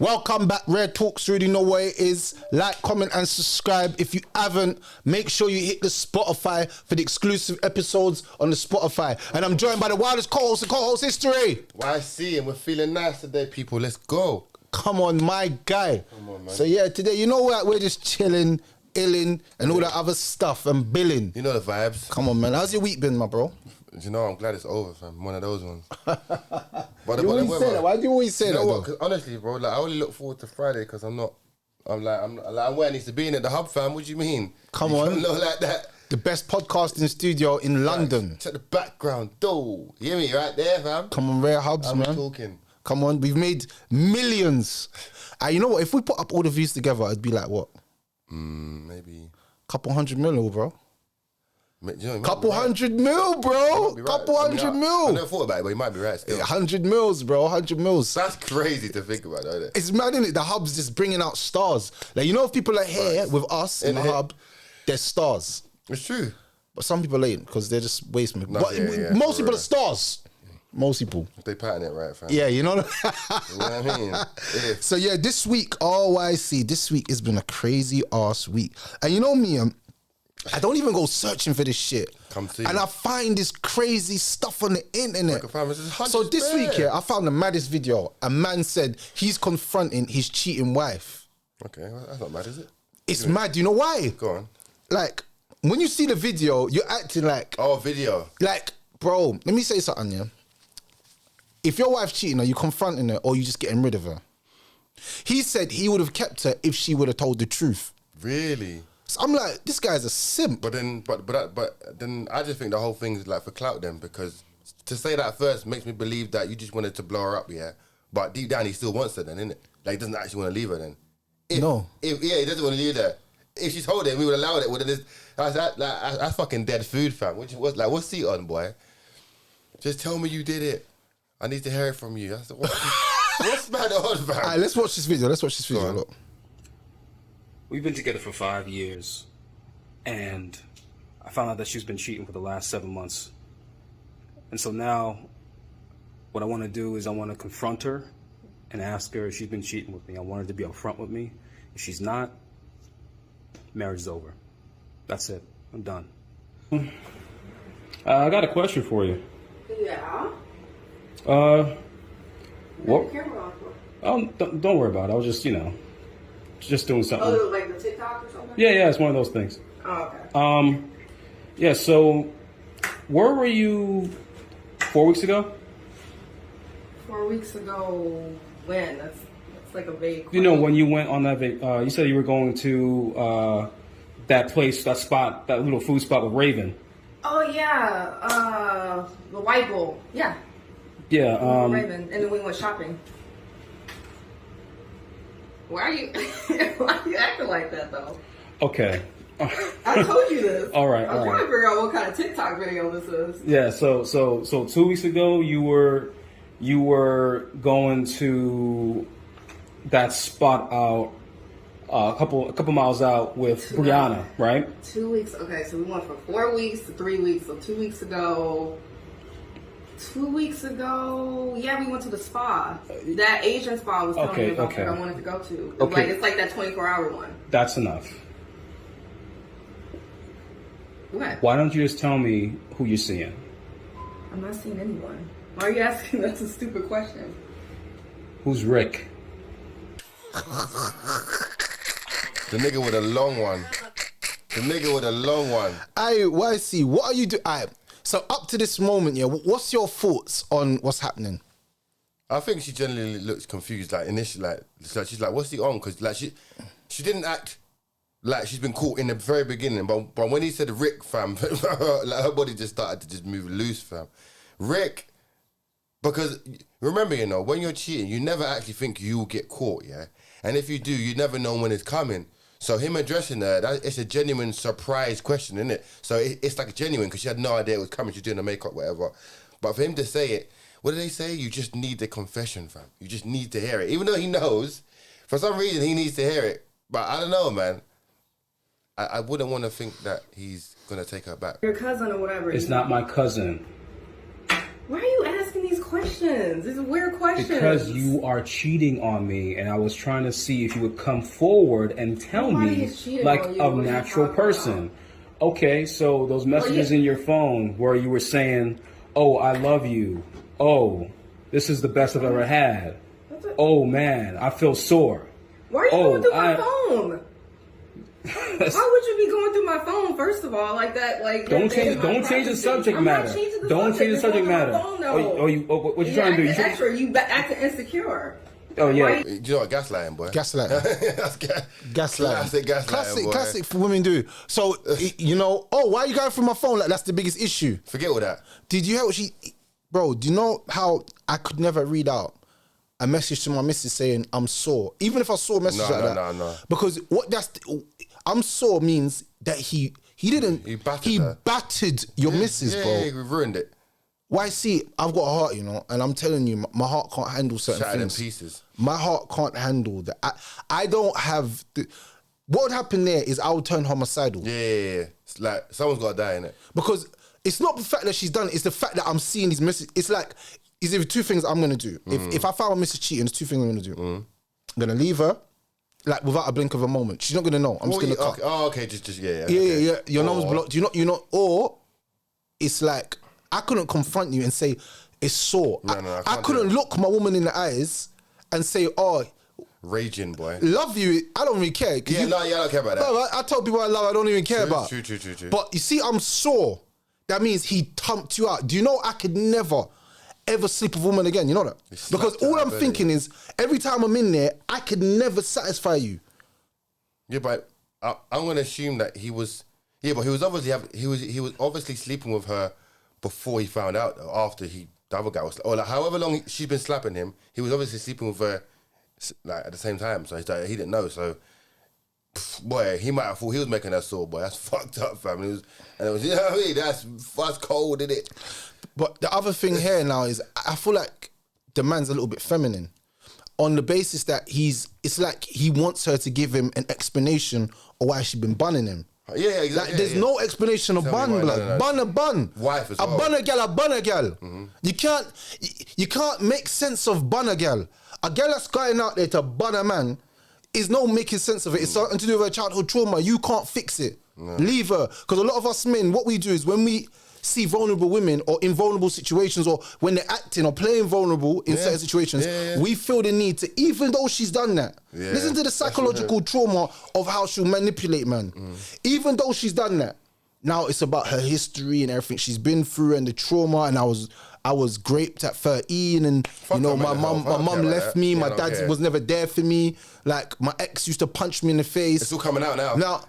Welcome back, Rare Talks. You already know what it is. Like, comment, and subscribe. If you haven't, make sure you hit the Spotify for the exclusive episodes on the Spotify. And I'm joined by the wildest co-host in co-host history. YC, and we're feeling nice today, people. Let's go. Come on, my guy. Come on, man. So yeah, today, you know what? We're just chilling, illing, and all that other stuff and billing. You know the vibes. Come on, man. How's your week been, my bro? You know, I'm glad it's over, fam. One of those ones. You always say that. Why do you always say that, though? 'Cause honestly, bro, like, I only look forward to Friday because I'm where I need to be in at the hub, fam. What do you mean? Come on. Not like that. The best podcasting studio in London. Check the background, though. You hear me right there, fam? Come on, Rare Hubs, I'm man. talking. Come on, we've made millions. You know what? If we put up all the views together, it'd be like what? Maybe. Couple hundred mil, bro. You know, Couple hundred mil, bro. Right. Couple hundred mil. I never thought about it, but you might be right still. 100 mils, bro. 100 mils. That's crazy to think about, isn't it? It's mad, isn't it? The hub's just bringing out stars. Like, you know, if people are here with us in the hub, they're stars. It's true. But some people ain't because they're just wastemen. No, But yeah, most people are stars. Most people. They pattern it right, fam. Yeah, you know. You know what I mean? Yeah. So yeah, this week, this week has been a crazy ass week. And you know me, I don't even go searching for this shit. And I find this crazy stuff on the internet. So this week, I found the maddest video. A man said he's confronting his cheating wife. Okay, well, that's not mad, is it? It's mad. You know why? Go on. Like, when you see the video, you're acting like... Oh, video. Like, bro, let me say something, yeah? If your wife's cheating, are you confronting her or are you just getting rid of her? He said he would have kept her if she would have told the truth. Really? So I'm like, this guy's a simp. But then I just think the whole thing's like for clout then, because to say that first makes me believe that you just wanted to blow her up, yeah. But deep down he still wants her then, innit? Like, he doesn't actually want to leave her then. He doesn't want to leave her. If she told him, we would allow it. Well, then that's fucking dead food, fam. What's he on, boy? Just tell me you did it. I need to hear it from you. What's mad on, fam? All right, let's watch this video. Look. We've been together for 5 years, and I found out that she's been cheating for the last 7 months. And so now, what I want to do is I want to confront her and ask her if she's been cheating with me. I want her to be upfront with me. If she's not, marriage is over. That's it. I'm done. I got a question for you. Yeah. What? Oh, don't worry about it. I was just, just doing something. Oh, like the TikTok or something? Yeah, it's one of those things. Oh, okay. Yeah, so where were you 4 weeks ago? 4 weeks ago, when? That's like a vague question. You know, when you went on that, you said you were going to that place, that spot, that little food spot with Raven. Oh, yeah. The White Bowl. Yeah. Yeah. Raven. And then we went shopping. Why are you acting like that, though? Okay. I told you this. All right. I'm trying to figure out what kind of TikTok video this is. Yeah. So 2 weeks ago, you were going to that spot out a couple miles out with Brianna, right? 2 weeks. Okay, so we went from 4 weeks to 3 weeks. So 2 weeks ago. 2 weeks ago, yeah, we went to the spa. That Asian spa I was telling you about that I wanted to go to. Okay. It's like that 24-hour one. That's enough. What? Why don't you just tell me who you're seeing? I'm not seeing anyone. Why are you asking? That's a stupid question. Who's Rick? The nigga with a long one. Aye, YC, what are you doing? So up to this moment, yeah, what's your thoughts on what's happening? I think she generally looks confused, like initially, like she's like, "What's he on?" Because like she didn't act like she's been caught in the very beginning, but when he said Rick, fam, like her body just started to just move loose, fam. Rick, because remember, when you're cheating, you never actually think you'll get caught, yeah, and if you do, you never know when it's coming. So him addressing her, it's a genuine surprise question, isn't it? So it's like genuine because she had no idea it was coming. She's doing the makeup, whatever. But for him to say it, what do they say? You just need the confession, fam. You just need to hear it. Even though he knows, for some reason he needs to hear it. But I don't know, man. I wouldn't want to think that he's going to take her back. Your cousin or whatever. It's not my cousin. Why are you asking these questions? questions. These are weird questions. Because you are cheating on me, and I was trying to see if you would come forward and tell me, like a natural person. Okay, so those messages in your phone where you were saying, "Oh, I love you. Oh, this is the best I've ever had. Oh man, I feel sore." Why are you going through my phone? Why would you be going through my phone? First of all, like that, like don't change the subject matter. Don't change the subject matter. What you trying to do? You acting insecure. Oh yeah, you know what? Gaslighting, boy. Gaslighting. Gaslighting. Classic for women do. So you know, why are you going through my phone? Like that's the biggest issue. Forget all that. Did you hear what bro? Do you know how I could never read out a message to my missus saying I'm sore, even if I saw a message like that? No. Because I'm sore means that he battered your missus, bro. Yeah, he ruined it. Why? See, I've got a heart, you know, and I'm telling you, my heart can't handle certain things. In pieces. My heart can't handle that. I don't have. What would happen there is I would turn homicidal. Yeah. It's like someone's got to die in it. Because it's not the fact that she's done it; it's the fact that I'm seeing these messages. It's like, is there two things I'm gonna do? If I find my missus cheating, there's two things I'm gonna do. I'm gonna leave her. Like without a blink of a moment, she's not gonna know. I'm just gonna cut. Okay, just yeah. Yeah. Your number's blocked. You know, or it's like I couldn't confront you and say it's sore. No, I couldn't look my woman in the eyes and say, raging boy, love you. I don't really care. I don't care about that. No, I told people I love. I don't even care about. True. But you see, I'm sore. That means he thumped you out. Do you know I could never ever sleep with a woman again? You know that? Because all I'm thinking is every time I'm in there, I could never satisfy you. Yeah, but I'm gonna assume that he was. Yeah, but he was obviously sleeping with her before he found out. After the other guy was, or like however long she's been slapping him, he was obviously sleeping with her like at the same time. So he didn't know. So boy, he might have thought he was making her sore. Boy, that's fucked up, fam. You know what I mean? That's cold, isn't it? But the other thing here now is I feel like the man's a little bit feminine on the basis that it's like he wants her to give him an explanation of why she's been bunning him. Yeah, exactly. Like, there's no explanation of bun, blood. No. Bun a bun. Wife as well. A bun a gal. Mm-hmm. You can't make sense of bun a gal. A gal that's going out there to bun a man is no making sense of it. It's something to do with her childhood trauma. You can't fix it. No. Leave her. Because a lot of us men, what we do is when we see vulnerable women or in vulnerable situations or when they're acting or playing vulnerable in certain situations, we feel the need to, even though she's done that, listen to the psychological trauma of how she'll manipulate, man. Even though she's done that, now it's about her history and everything she's been through and the trauma, and I was raped at 13 and you know my mum left me, my dad was never there for me, like my ex used to punch me in the face. It's all coming out now.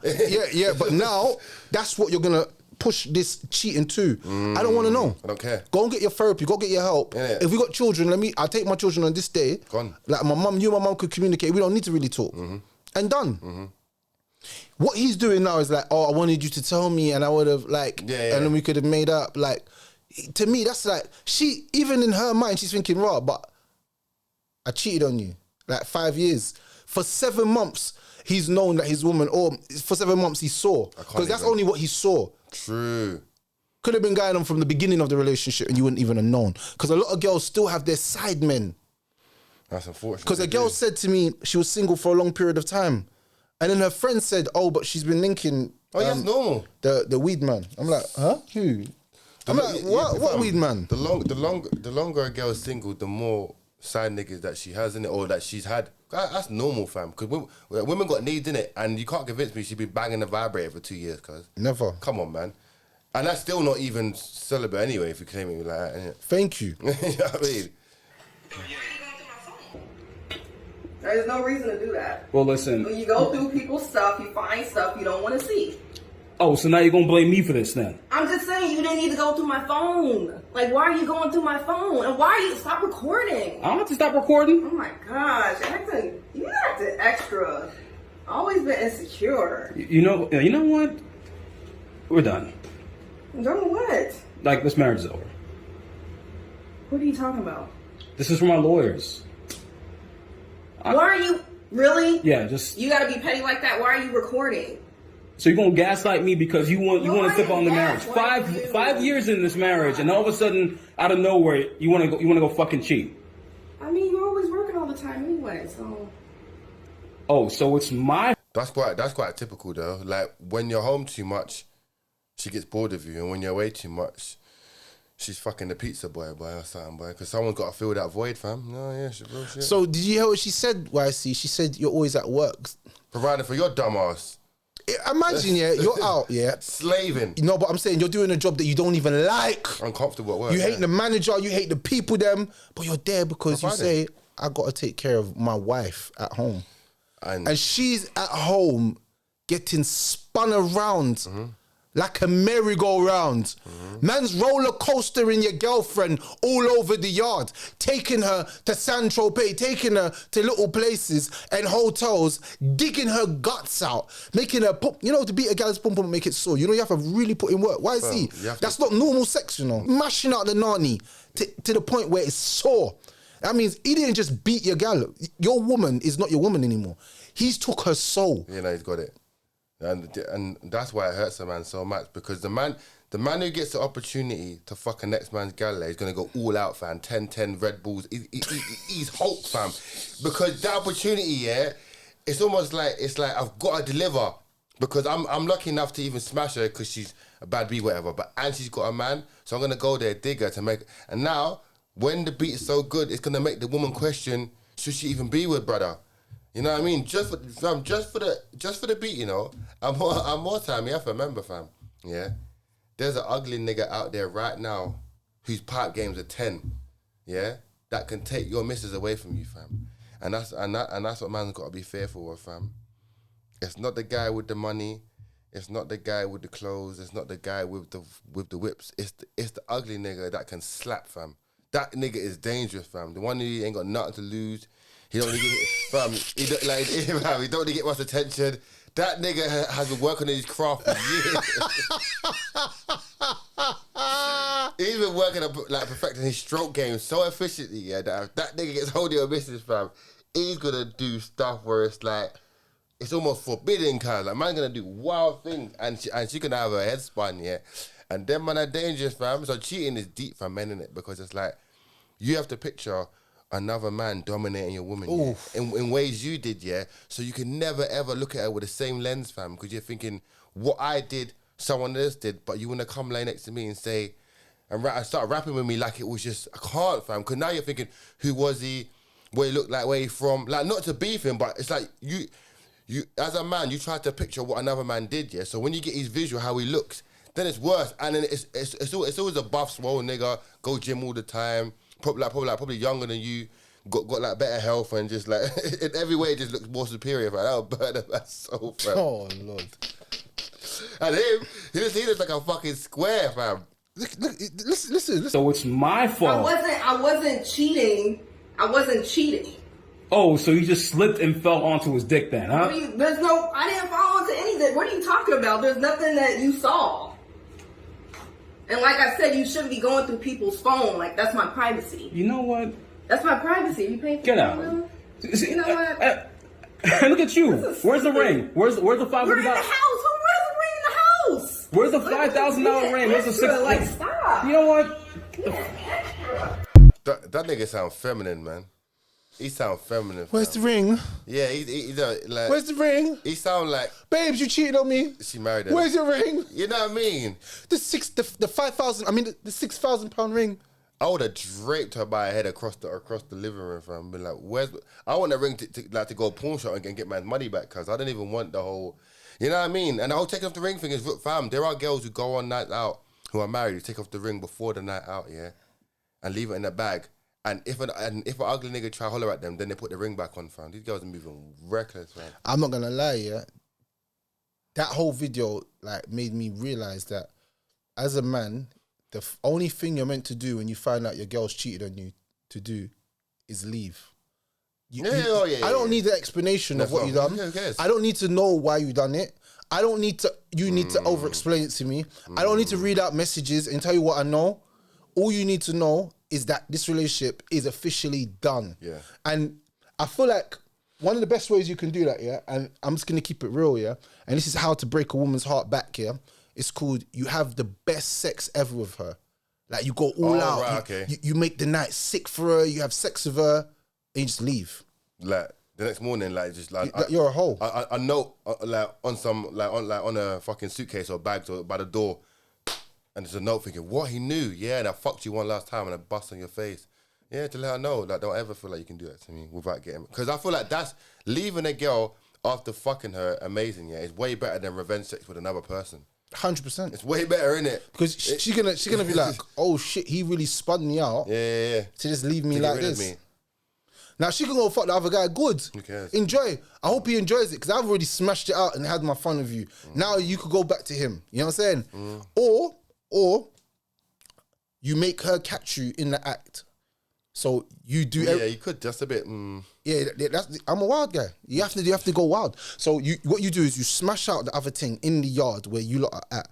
But now that's what you're gonna push this cheating to. I don't want to know. I don't care. Go and get your therapy. Go get your help. Yeah. If we got children, I'll take my children on this day. Gone. Like my mum, you and my mum could communicate. We don't need to really talk. And done. What he's doing now is like, I wanted you to tell me, and I would have and then we could have made up. Like, to me, that's like even in her mind, she's thinking, but I cheated on you. Like 5 years. For 7 months, he's known that his woman, or for 7 months he saw. Because that's only what he saw. True. Could have been going on from the beginning of the relationship and you wouldn't even have known. Because a lot of girls still have their side men. That's unfortunate. Because a girl said to me she was single for a long period of time. And then her friend said, but she's been linking... that's normal. The weed man. I'm like, huh? Who? I'm like, what weed man? The longer a girl is single, the more side niggas that she has in it or that she's had. That's normal, fam. Because women got needs in it, and you can't convince me she'd be banging the vibrator for 2 years, cuz. Never. Come on, man. And that's still not even celibate anyway, if you claim it like that, innit? Thank you. You know what I mean? There's no reason to do that. Well, listen. When you go through people's stuff, you find stuff you don't want to see. Oh, so now you're going to blame me for this then? I'm just saying you didn't need to go through my phone. Like, why are you going through my phone? And why are you... Stop recording. I don't have to stop recording. Oh my gosh. You acted extra. Always been insecure. You know what? We're done. Done what? Like, this marriage is over. What are you talking about? This is for my lawyers. Why are you... Really? Yeah, just... You gotta be petty like that? Why are you recording? So you're gonna gaslight me because you want to step on the marriage. 5 years in this marriage, and all of a sudden, out of nowhere, you want to go fucking cheat. I mean, you're always working all the time anyway, so. Oh, so it's my. That's quite typical though. Like when you're home too much, she gets bored of you, and when you're away too much, she's fucking the pizza boy or something, boy. Because someone's got to fill that void, fam. No, yeah, shit, real shit. So did you hear what she said? YC, she said you're always at work, providing for your dumb ass. Imagine, you're out, slaving. You know, but I'm saying you're doing a job that you don't even like. Uncomfortable at work. You hate the manager, you hate the people, them, but you're there because you say, I got to take care of my wife at home. And she's at home getting spun around like a merry-go-round. Man's roller coastering your girlfriend all over the yard, taking her to Saint-Tropez, taking her to little places and hotels, digging her guts out, making her pump, to beat a gal's pump and make it sore. You have to really put in work. Why is he? That's not normal sex, Mashing out the nani to the point where it's sore. That means he didn't just beat your gal. Your woman is not your woman anymore. He's took her soul. He's got it. And that's why it hurts a man so much, because the man who gets the opportunity to fuck a next man's gal is going to go all out, fam. 10 Red Bulls. He's Hulk, fam. Because that opportunity, it's almost like, I've got to deliver. Because I'm lucky enough to even smash her because she's a bad bee, whatever. And she's got a man, so I'm going to go there, dig her to make... And now, when the beat is so good, it's going to make the woman question, should she even be with brother? You know what I mean? Just for the beat, And more time, you have to remember, fam. Yeah, there's an ugly nigga out there right now whose pipe games are 10. Yeah, that can take your missus away from you, fam. And that's what man's got to be fearful of, fam. It's not the guy with the money. It's not the guy with the clothes. It's not the guy with the whips. It's the ugly nigga that can slap, fam. That nigga is dangerous, fam. The one who ain't got nothing to lose. He don't really get, he don't really get much attention. That nigga has been working on his craft for years. He's been working on perfecting his stroke game so efficiently, that if that nigga gets hold of your business, fam, he's gonna do stuff where it's almost forbidden, kind. Like, man's gonna do wild things, and she can have her head spun, And them man are dangerous, fam. So cheating is deep for men, innit? Because it's like, you have to picture another man dominating your woman in ways you did, so you can never ever look at her with the same lens, fam, because you're thinking, what I did, someone else did, but you want to come lay next to me and say, and start rapping with me like it was just, I can't, fam, because now you're thinking, who was he, where he looked like, where he from, like, not to beef him, but it's like, you as a man, you try to picture what another man did, so when you get his visual, how he looks, then it's worse, and then it's always a buff, swole nigga, go gym all the time, probably younger than you, got like better health, and just like in every way just looks more superior. Fam. That'll burn him that soul, fam. Oh Lord! And him, he looks like a fucking square, fam. Listen. So it's my fault. I wasn't cheating. Oh, so you just slipped and fell onto his dick then, huh? I didn't fall onto anything. What are you talking about? There's nothing that you saw. And like I said, you shouldn't be going through people's phone. Like, that's my privacy. You know what? That's my privacy. You pay for Get out. You know what? Look at you. Where's the ring? Where's the $500? We're in the house. Who has a ring in the house? Where's the $5,000 ring? Where's the $6,000? Like, stop. You know what? That nigga sound feminine, man. He sound feminine. Where's the ring? Yeah, he's like. Where's the ring? He sound like. Babes, you cheated on me. She married him. Where's your ring? You know what I mean? The 5,000. I mean the £6,000 ring. I would have draped her by her head across the living room, fam. Been like, I want a ring to go pawn shop and get my money back, cause I don't even want the whole. You know what I mean? And the whole taking off the ring thing is, fam. There are girls who go on nights out who are married who take off the ring before the night out, and leave it in the bag. And if an ugly nigga try to holler at them, then they put the ring back on, fam. These girls are moving reckless, man. I'm not gonna lie, that whole video made me realize that as a man, the only thing you're meant to do when you find out your girl's cheated on you to do is leave. I don't need the explanation of what you done. Who cares? I don't need to know why you done it. I don't need to. You need to over-explain it to me. I don't need to read out messages and tell you what I know. All you need to know is that this relationship is officially done. Yeah. And I feel like one of the best ways you can do that, yeah, and I'm just gonna keep it real, yeah, and this is how to break a woman's heart back, yeah. It's called you have the best sex ever with her. Like you go all out. Right, okay. You make the night sick for her, you have sex with her, and you just leave. Like the next morning, like just like you're a hoe. I note like on a fucking suitcase or bags or by the door, and there's a note thinking, what, he knew, yeah, and I fucked you one last time and I bust on your face. Yeah, to let her know, like, don't ever feel like you can do that to me without getting... Because I feel like that's... Leaving a girl after fucking her, amazing, yeah, is way better than revenge sex with another person. 100%. It's way better, innit? Because she's gonna be like, oh shit, he really spun me out. Yeah. To just leave me like this. Me. Now she can go fuck the other guy. Good. Who cares? Enjoy. I hope he enjoys it because I've already smashed it out and had my fun with you. Now you could go back to him. You know what I'm saying? Or you make her catch you in the act. So you do. Yeah, you could just a bit. Yeah, I'm a wild guy. You have to go wild. So what you do is you smash out the other thing in the yard where you lot are at,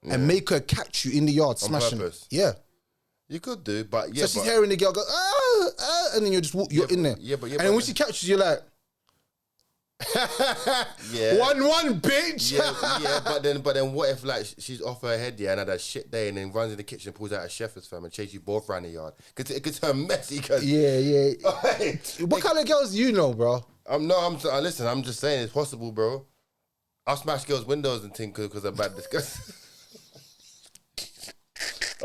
and make her catch you in the yard smashing. On purpose. Yeah, you could do, but yeah. So she's hearing the girl go and then you're in there. Yeah, but and then when she catches you, you're like. Yeah. 1-1, bitch. Yeah, but then what if like she's off her head, yeah, and had a shit day, and then runs in the kitchen, pulls out a chef's fam, and chase you both around the yard? Cause it gets her messy. Cause yeah. What kind of girls do you know, bro? Listen, I'm just saying it's possible, bro. I'll smash girls' windows and things because I'm bad disgusting.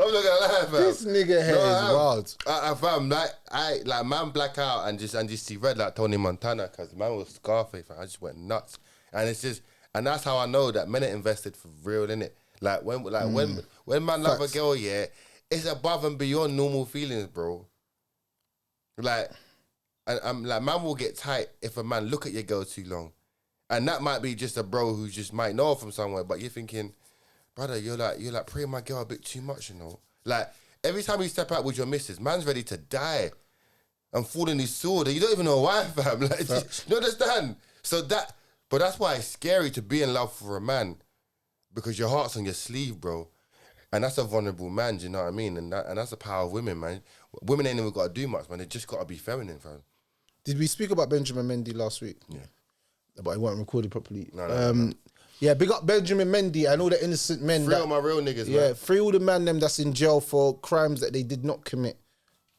I'm not gonna lie, fam. This nigga head is wild. Fam, like man black out and just see red like Tony Montana, cause man was Scarface, fam. I just went nuts. And that's how I know that men are invested for real, innit? Like when man love a girl, yeah, it's above and beyond normal feelings, bro. Like, and I'm like, man will get tight if a man look at your girl too long. And that might be just a bro who just might know from somewhere, but you're thinking, brother, you're like praying my girl a bit too much, you know? Like, every time you step out with your missus, man's ready to die and fall in his sword. And you don't even know why, fam. Like, you understand? But that's why it's scary to be in love for a man, because your heart's on your sleeve, bro. And that's a vulnerable man, do you know what I mean? And that's the power of women, man. Women ain't even got to do much, man. They just got to be feminine, fam. Did we speak about Benjamin Mendy last week? Yeah. But it wasn't recorded properly. No. Yeah, big up Benjamin Mendy and all the innocent men. Free all my real niggas, man. Yeah, free all the man them that's in jail for crimes that they did not commit.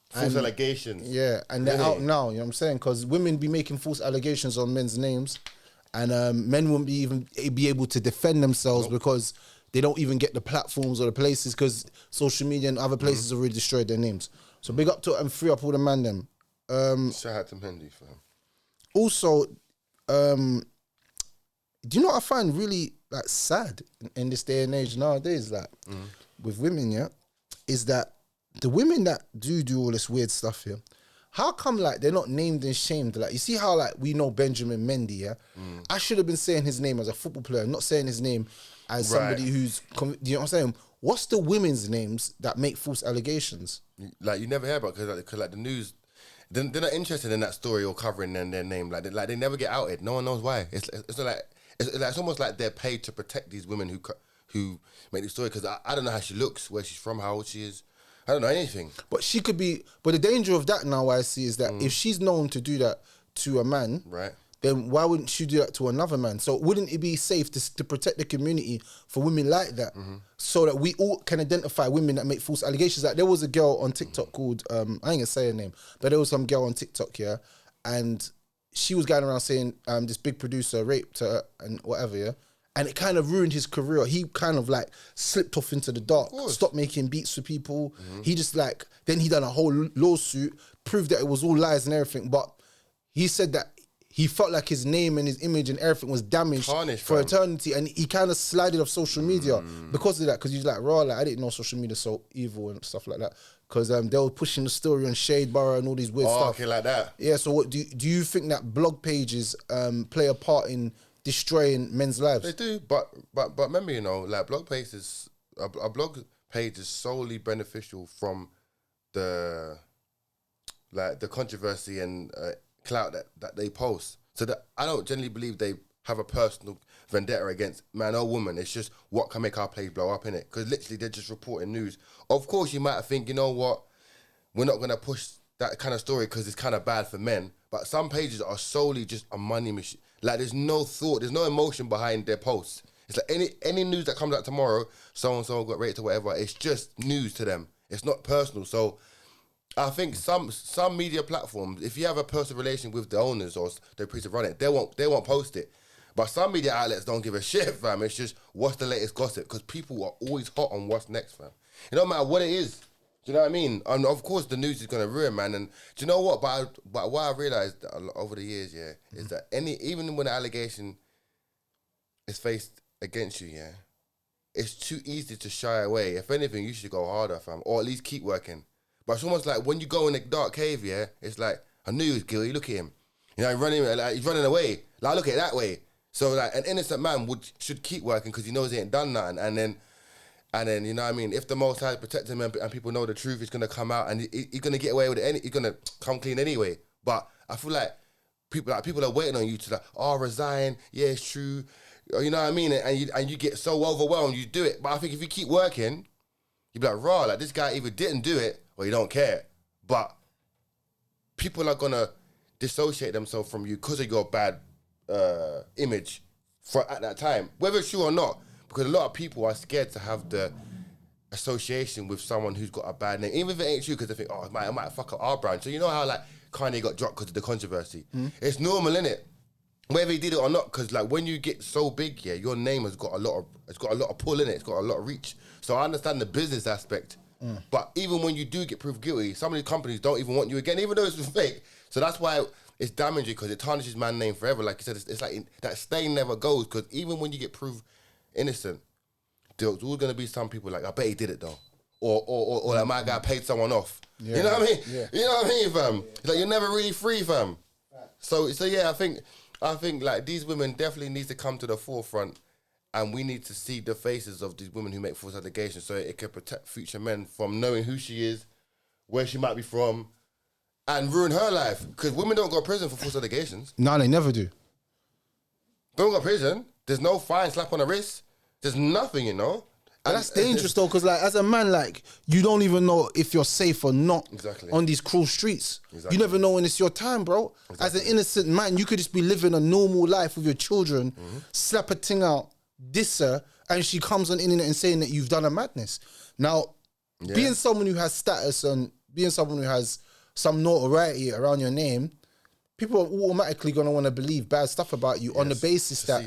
False allegations. Yeah, and they're out now, you know what I'm saying? Because women be making false allegations on men's names, and men won't be able to defend themselves because they don't even get the platforms or the places because social media and other places already destroyed their names. So big up to it and free up all the man them. Shout out to Mendy, fam. Also, do you know what I find really like sad in this day and age nowadays, like with women, yeah, is that the women that do all this weird stuff here, how come like they're not named and shamed? Like, you see how like we know Benjamin Mendy, yeah? I should have been saying his name as a football player, not saying his name as somebody who's, you know what I'm saying? What's the women's names that make false allegations? Like, you never hear about it because like the news, they're not interested in that story or covering their name. Like they never get outed. No one knows why. It's almost like they're paid to protect these women who make the story, because I don't know how she looks, where she's from, how old she is. I don't know anything. But she could be... But the danger of that now, I see, is that if she's known to do that to a man, right, then why wouldn't she do that to another man? So wouldn't it be safe to protect the community for women like that, so that we all can identify women that make false allegations? Like, there was a girl on TikTok called... I ain't going to say her name, but there was some girl on TikTok, yeah, and she was going around saying this big producer raped her and whatever, yeah? And it kind of ruined his career. He kind of like slipped off into the dark, stopped making beats for people. He just like, then he done a whole lawsuit, proved that it was all lies and everything. But he said that he felt like his name and his image and everything was damaged for eternity. And he kind of slided off social media because of that. Because he's like, raw, like, I didn't know social media so evil and stuff like that. Because they were pushing the story on Shade Borough and all these weird stuff. Okay, like that. Yeah, so what do you think that blog pages play a part in destroying men's lives? They do, but remember, you know, like blog pages, a blog page is solely beneficial from the controversy and clout that they post. So that I don't generally believe they have a personal vendetta against man or woman. It's just what can make our page blow up, innit? Because literally they're just reporting news. Of course, you might think, you know what, we're not gonna push that kind of story because it's kind of bad for men. But some pages are solely just a money machine. Like there's no thought, there's no emotion behind their posts. It's like any news that comes out tomorrow, so and so got raped or whatever. It's just news to them. It's not personal. So I think some media platforms, if you have a personal relation with the owners or the people who run it, they won't post it. But some media outlets don't give a shit, fam. It's just what's the latest gossip, because people are always hot on what's next, fam. It don't matter what it is. Do you know what I mean? And of course, the news is gonna ruin, man. And do you know what? But what I realized over the years, yeah, is that even when an allegation is faced against you, yeah, it's too easy to shy away. If anything, you should go harder, fam, or at least keep working. But it's almost like when you go in a dark cave, yeah, it's like, I knew he was guilty. Look at him, you know, he's running away. Like, look at it that way. So like, an innocent man should keep working because he knows he ain't done nothing, and then you know what I mean. If the Most High protect him and people know the truth, he's gonna come out and he's gonna get away with it. He's gonna come clean anyway. But I feel like people are waiting on you to resign. Yeah, it's true. You know what I mean? And you get so overwhelmed, you do it. But I think if you keep working, you be like, raw, like this guy either didn't do it or you don't care. But people are gonna dissociate themselves from you because of your bad image at that time, whether it's true or not. Because a lot of people are scared to have the association with someone who's got a bad name, even if it ain't true, because they think, it might fuck up our brand. So you know how like Kanye got dropped because of the controversy? It's normal, innit? Whether he did it or not, because like when you get so big, yeah, your name has got a lot of pull in it. It's got a lot of reach. So I understand the business aspect, but even when you do get proved guilty, some of these companies don't even want you again, even though it's fake. So that's why it's damaging, because it tarnishes man's name forever. Like you said, it's like that stain never goes, because even when you get proved innocent, there's always gonna be some people like, I bet he did it though, or like my guy paid someone off. Yeah. You know what I mean? Yeah. You know what I mean, fam? It's like you're never really free, fam. So yeah, I think like these women definitely need to come to the forefront, and we need to see the faces of these women who make false allegations, so it can protect future men from knowing who she is, where she might be from, and ruin her life. Because women don't go to prison for false allegations. No, they never do. Don't go to prison. There's no fine, slap on the wrist. There's nothing, you know. And that's dangerous though, because like as a man, like you don't even know if you're safe or not on these cruel streets. Exactly. You never know when it's your time, bro. Exactly. As an innocent man, you could just be living a normal life with your children, slap a thing out, diss her, and she comes on the internet and saying that you've done a madness. Now, being someone who has status and being someone who has some notoriety around your name, people are automatically going to want to believe bad stuff about you on the basis that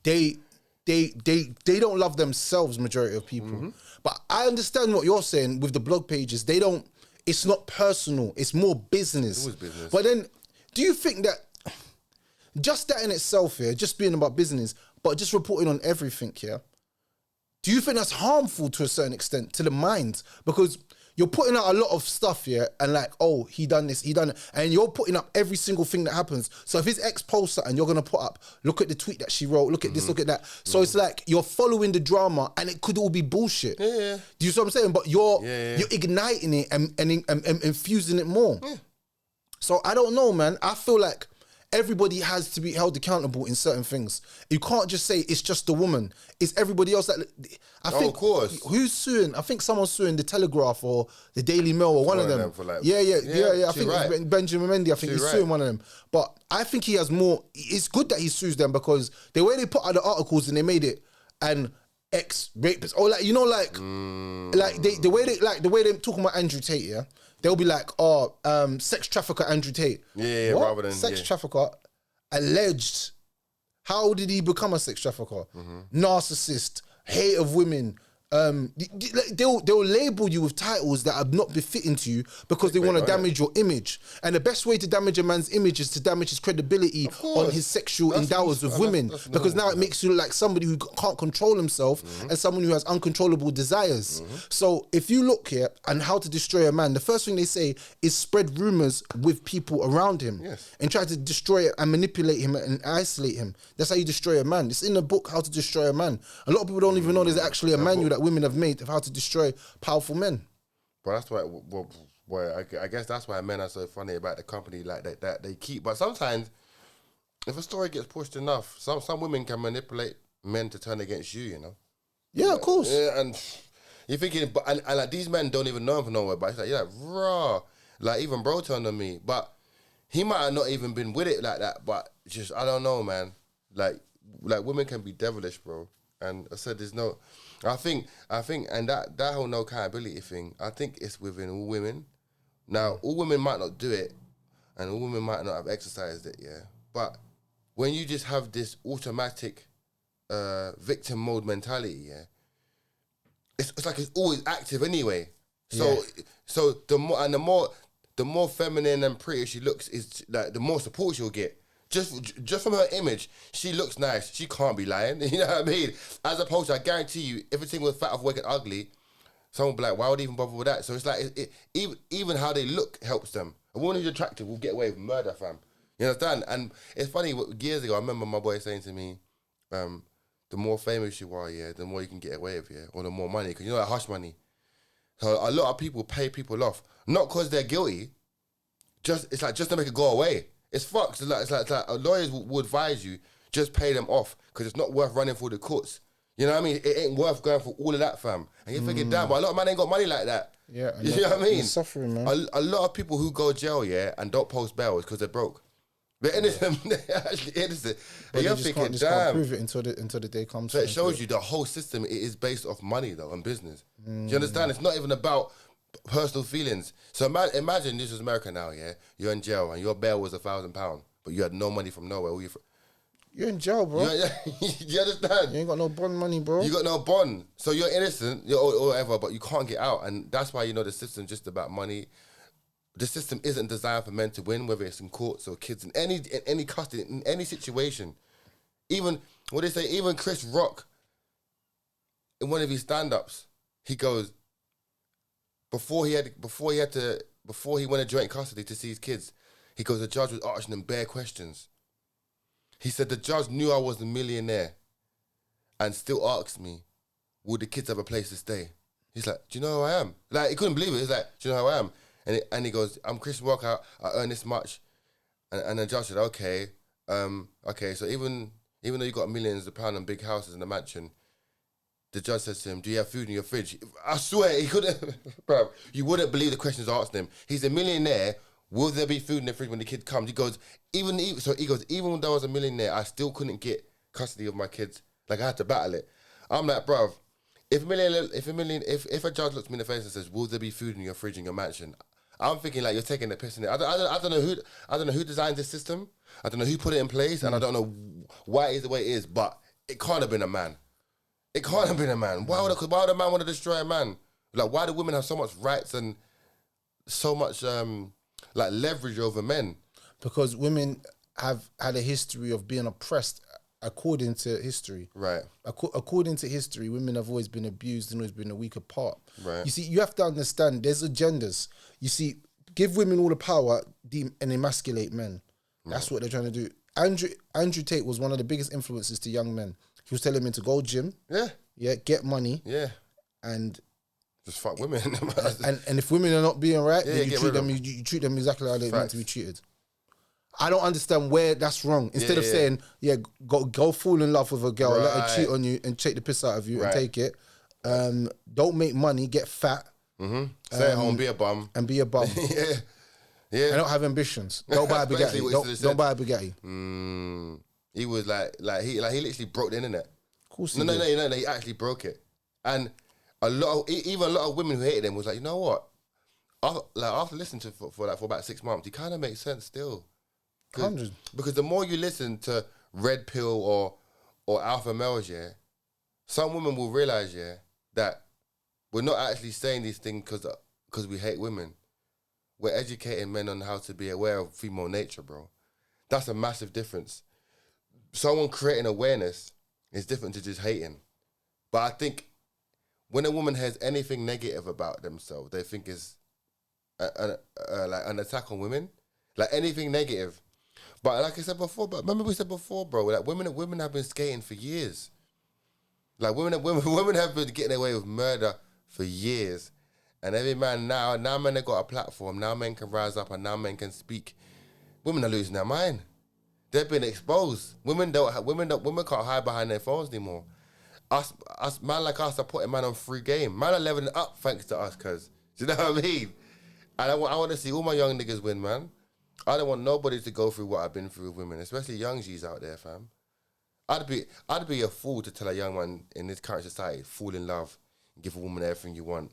they don't love themselves, majority of people. But I understand what you're saying with the blog pages. It's not personal, it's more business. It's always business. But then, do you think that just that in itself here, just being about business, but just reporting on everything here, do you think that's harmful to a certain extent to the mind? Because you're putting out a lot of stuff here and like, oh, he done this, he done it. And you're putting up every single thing that happens. So if his ex posts something, you're going to put up, look at the tweet that she wrote, look at this, look at that. So it's like you're following the drama and it could all be bullshit. Yeah. Do you see what I'm saying? But you're igniting it and infusing it more. Yeah. So I don't know, man. I feel like everybody has to be held accountable in certain things. You can't just say it's just the woman. It's everybody else that... I think, of course. Who's suing? I think someone's suing the Telegraph or the Daily Mail or one of them. For like, yeah. I think it's Benjamin Mendy. I think he's suing one of them. But I think he has more... It's good that he sues them, because the way they put out the articles and they made it and ex-rapist, or like, you know, like the way they talking about Andrew Tate, yeah? They'll be like, sex trafficker Andrew Tate. Yeah, what? Rather than... Sex trafficker, alleged. How did he become a sex trafficker? Narcissist, hate of women. They'll label you with titles that are not befitting to you because they want to damage your image. And the best way to damage a man's image is to damage his credibility on his sexual endowers with women. Because now it makes you look like somebody who can't control himself and someone who has uncontrollable desires. So if you look here and how to destroy a man, the first thing they say is spread rumors with people around him and try to destroy it and manipulate him and isolate him. That's how you destroy a man. It's in the book, How to Destroy a Man. A lot of people don't even know there's actually a manual that women have made of how to destroy powerful men. But that's why, I guess that's why men are so funny about the company like that they keep. But sometimes, if a story gets pushed enough, some women can manipulate men to turn against you, you know? Yeah, of course. Yeah, and you're thinking, and like these men don't even know him from nowhere, but it's like, you're like, raw. Like even bro turned on me. But he might have not even been with it like that, but just, I don't know, man. Like women can be devilish, bro. And I said, I think, and that whole no accountability thing, I think it's within all women. Now, all women might not do it, and all women might not have exercised it, yeah. But when you just have this automatic victim mode mentality, yeah, it's like it's always active anyway. So the more feminine and pretty she looks, is like the more support she'll get. Just from her image, she looks nice. She can't be lying. You know what I mean? As opposed to, I guarantee you, if everything was fat, overweight, and ugly, someone would be like, why would they even bother with that? So it's like, even how they look helps them. A woman who's attractive will get away with murder, fam. You understand? And it's funny, years ago, I remember my boy saying to me, the more famous you are, yeah, the more you can get away with, yeah, or the more money. Because you know, like hush money. So a lot of people pay people off, not because they're guilty, just to make it go away. It's fucked. It's like lawyers will advise you, just pay them off, because it's not worth running through the courts. You know what I mean? It ain't worth going for all of that, fam. And you're thinking, damn, but a lot of man ain't got money like that. Yeah. You know what I mean? You're suffering, man. A lot of people who go jail, yeah, and don't post bail is because they're broke. They're innocent. They're actually innocent. But you're just thinking, can't damn. prove it until the day comes. So it shows you the whole system, it is based off money, though, and business. Do you understand? It's not even about personal feelings. So imagine this is America now, yeah? You're in jail and your bail was £1,000, but you had no money from nowhere. You're in jail, bro. You understand? You ain't got no bond money, bro. You got no bond. So you're innocent, or whatever, but you can't get out. And that's why, the system's just about money. The system isn't designed for men to win, whether it's in courts or kids, in any custody, in any situation. Even, what they say, even Chris Rock, in one of his stand-ups, he goes, before he went to joint custody to see his kids, he goes, the judge was asking him bare questions. He said, the judge knew I was a millionaire and still asked me, would the kids have a place to stay? He's like, do you know who I am? Like, he couldn't believe it. He's like, do you know who I am? And he goes, I'm Chris Rock, I earn this much. And the judge said, okay, so even though you got millions of pounds and big houses and a mansion, the judge says to him, do you have food in your fridge? I swear, he couldn't, bro, you wouldn't believe the questions asked him. He's a millionaire. Will there be food in the fridge when the kid comes? He goes, even though I was a millionaire, I still couldn't get custody of my kids. Like, I had to battle it. I'm like, bro, if a judge looks me in the face and says, will there be food in your fridge in your mansion? I'm thinking like, you're taking the piss in it. I don't know who designed this system. I don't know who put it in place, and I don't know why it is the way it is. But it can't have been a man. It can't have been a man. Why would a man want to destroy a man? Like, why do women have so much rights and so much like leverage over men? Because women have had a history of being oppressed. According to history, right? According to history, women have always been abused and always been a weaker part. Right. You see, you have to understand there's agendas. You see, give women all the power and emasculate men. That's what they're trying to do. Andrew Tate was one of the biggest influences to young men. He was telling men to go gym, get money, and just fuck women. and if women are not being right, then you treat them exactly how they're meant to be treated. I don't understand where that's wrong. Instead of saying, go fall in love with a girl, let her cheat on you and take the piss out of you and take it. Don't make money, get fat. Stay at home, be a bum. And be a bum. Yeah. And don't have ambitions. Don't buy a Bugatti. Don't buy a Bugatti. He was he literally broke the internet. Of course No, he actually broke it. And even a lot of women who hated him was like, you know what? After listening to for about 6 months, he kind of makes sense still. Because the more you listen to Red Pill or alpha males, some women will realize, that we're not actually saying these things because we hate women. We're educating men on how to be aware of female nature, bro. That's a massive difference. Someone creating awareness is different to just hating. But I think when a woman has anything negative about themselves, they think is like an attack on women, like anything negative. But like I said before, we said before, bro, like women have been skating for years. Like women have been getting away with murder for years. And every man now men have got a platform, now men can rise up and now men can speak. Women are losing their mind. They've been exposed. Women can't hide behind their phones anymore. Us man like us are putting man on free game. Man are leveling up thanks to us, cuz. Do you know what I mean? And I want to see all my young niggas win, man. I don't want nobody to go through what I've been through with women, especially young G's out there, fam. I'd be a fool to tell a young man in this current society, fall in love, give a woman everything you want.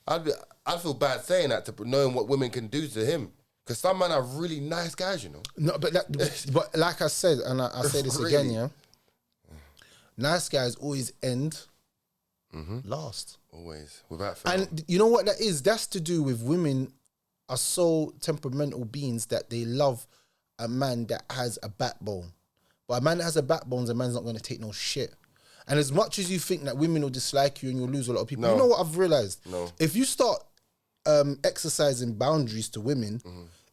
I'd feel bad saying that, to knowing what women can do to him. Because some men are really nice guys, you know. No, but like I said, and I say this Really? again, yeah. Nice guys always end last. Always, without fail. And you know what that is? That's to do with women are so temperamental beings that they love a man that has a backbone. But a man that has a backbone, a man's not going to take no shit. And as much as you think that women will dislike you and you'll lose a lot of people, you know what I've realised? No. If you start exercising boundaries to women,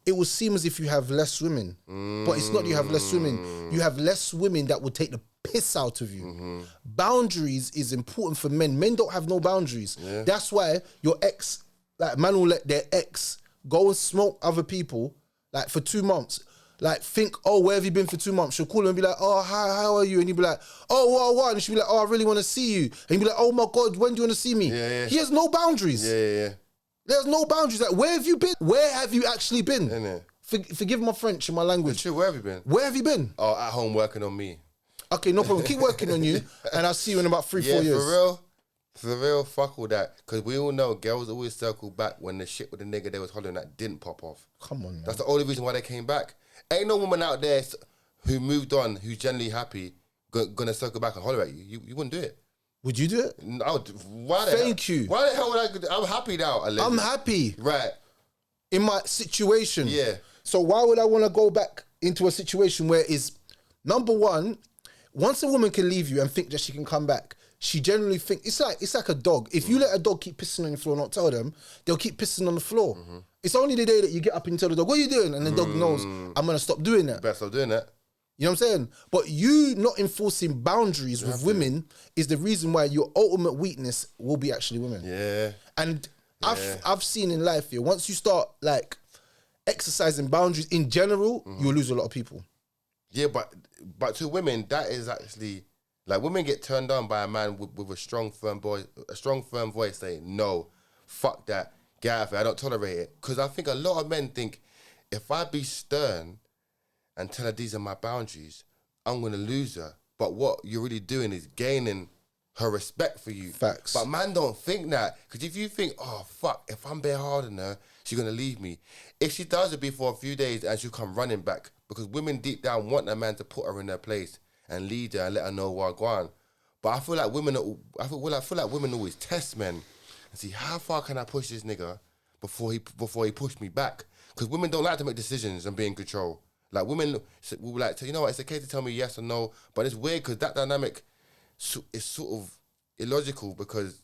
it will seem as if you have less women. But it's not you have less women. You have less women that will take the piss out of you. Boundaries is important for men. Men don't have no boundaries. Yeah. That's why your ex, like man will let their ex go and smoke other people like for 2 months. Like think, oh, where have you been for 2 months? She'll call him and be like, oh, hi, how are you? And he'll be like, oh, what? And she'll be like, oh, I really want to see you. And he'll be like, oh my God, when do you want to see me? Yeah. He has no boundaries. Yeah. There's no boundaries. Like, where have you been? Where have you actually been? Innit? Forgive my French and my language. True, where have you been? Where have you been? Oh, at home working on me. Okay, no problem. Keep working on you, and I'll see you in about 3-4 years. For real, fuck all that. Because we all know girls always circle back when the shit with the nigga they was hollering at didn't pop off. Come on, man. That's the only reason why they came back. Ain't no woman out there who moved on, who's generally happy, gonna circle back and holler at you. You wouldn't do it. Would you do it? Thank you. Why the hell would I? I'm happy now. I'm happy. Right. In my situation. Yeah. So why would I want to go back into a situation where is number one, once a woman can leave you and think that she can come back, she generally think it's like a dog. If you let a dog keep pissing on the floor and not tell them, they'll keep pissing on the floor. It's only the day that you get up and tell the dog, what are you doing? And the dog knows, I'm going to stop doing that. Better stop doing that. You know what I'm saying? But you not enforcing boundaries with women is the reason why your ultimate weakness will be actually women. Yeah. And I've seen in life here, once you start like exercising boundaries in general, you'll lose a lot of people. Yeah, but to women, that is actually like women get turned on by a man with a strong, firm voice saying, no, fuck that, get out of it, I don't tolerate it. Because I think a lot of men think if I be stern and tell her these are my boundaries, I'm going to lose her. But what you're really doing is gaining her respect for you. Facts. But man don't think that. Because if you think, oh, fuck, if I'm bare hard on her, she's going to leave me. If she does it be for a few days and she'll come running back, because women deep down want a man to put her in her place and lead her and let her know what's going on. But I feel like women always test men and see how far can I push this nigga before he pushed me back. Because women don't like to make decisions and be in control. Like women will like, you know what, it's okay to tell me yes or no, but it's weird because that dynamic is sort of illogical, because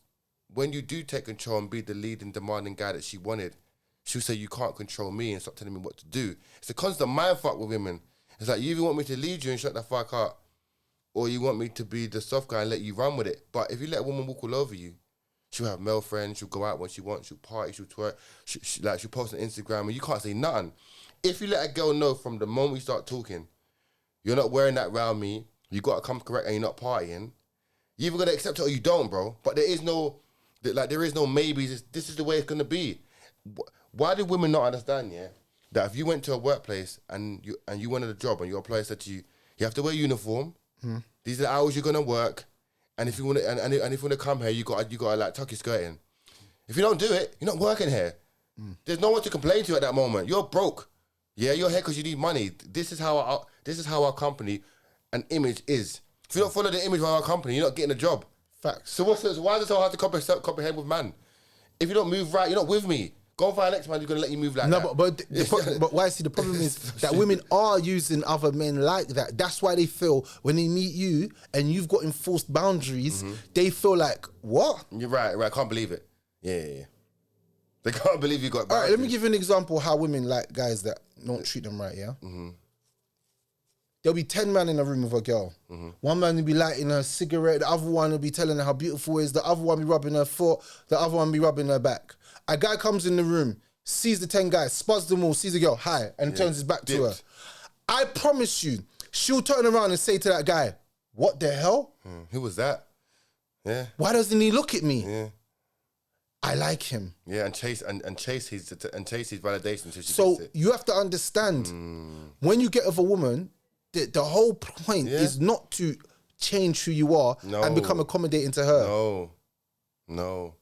when you do take control and be the leading, demanding guy that she wanted, she'll say you can't control me and stop telling me what to do. It's a constant mindfuck with women. It's like you either want me to lead you and shut the fuck up, or you want me to be the soft guy and let you run with it. But if you let a woman walk all over you, she'll have male friends, she'll go out when she wants, she'll party, she'll twerk, she'll post on Instagram and you can't say nothing. If you let a girl know from the moment you start talking, you're not wearing that around me, you got to come correct and you're not partying, you either got to accept it or you don't, bro. But there is no maybes. This is the way it's going to be. Why do women not understand, yeah, that if you went to a workplace and you wanted a job and your employer said to you, you have to wear a uniform, these are the hours you're going to work, and if you want to, and if you want to come here, you got to like tuck your skirt in. If you don't do it, you're not working here. There's no one to complain to at that moment. You're broke. Yeah, you're here because you need money. This is how our company and image is. If you don't follow the image of our company, you're not getting a job. Facts. So why is it so hard to comprehend with man? If you don't move right, you're not with me. Go and find the next man who's going to let you move like that. No, but why? See, the problem is that women are using other men like that. That's why they feel when they meet you and you've got enforced boundaries, they feel like, what? You're right. I can't believe it. Yeah. They can't believe you got boundaries. All right, let me give you an example of how women like guys that don't treat them right, yeah? There'll be 10 men in a room with a girl. One man will be lighting her cigarette, the other one will be telling her how beautiful it is, the other one will be rubbing her foot, the other one will be rubbing her back. A guy comes in the room, sees the 10 guys, spuds them all, sees the girl, hi, and turns his back to her. I promise you, she'll turn around and say to that guy, what the hell? Who was that? Yeah. Why doesn't he look at me? Yeah. I like him. Yeah, and chase his validation. So you have to understand when you get with a woman, the whole point is not to change who you are and become accommodating to her. No.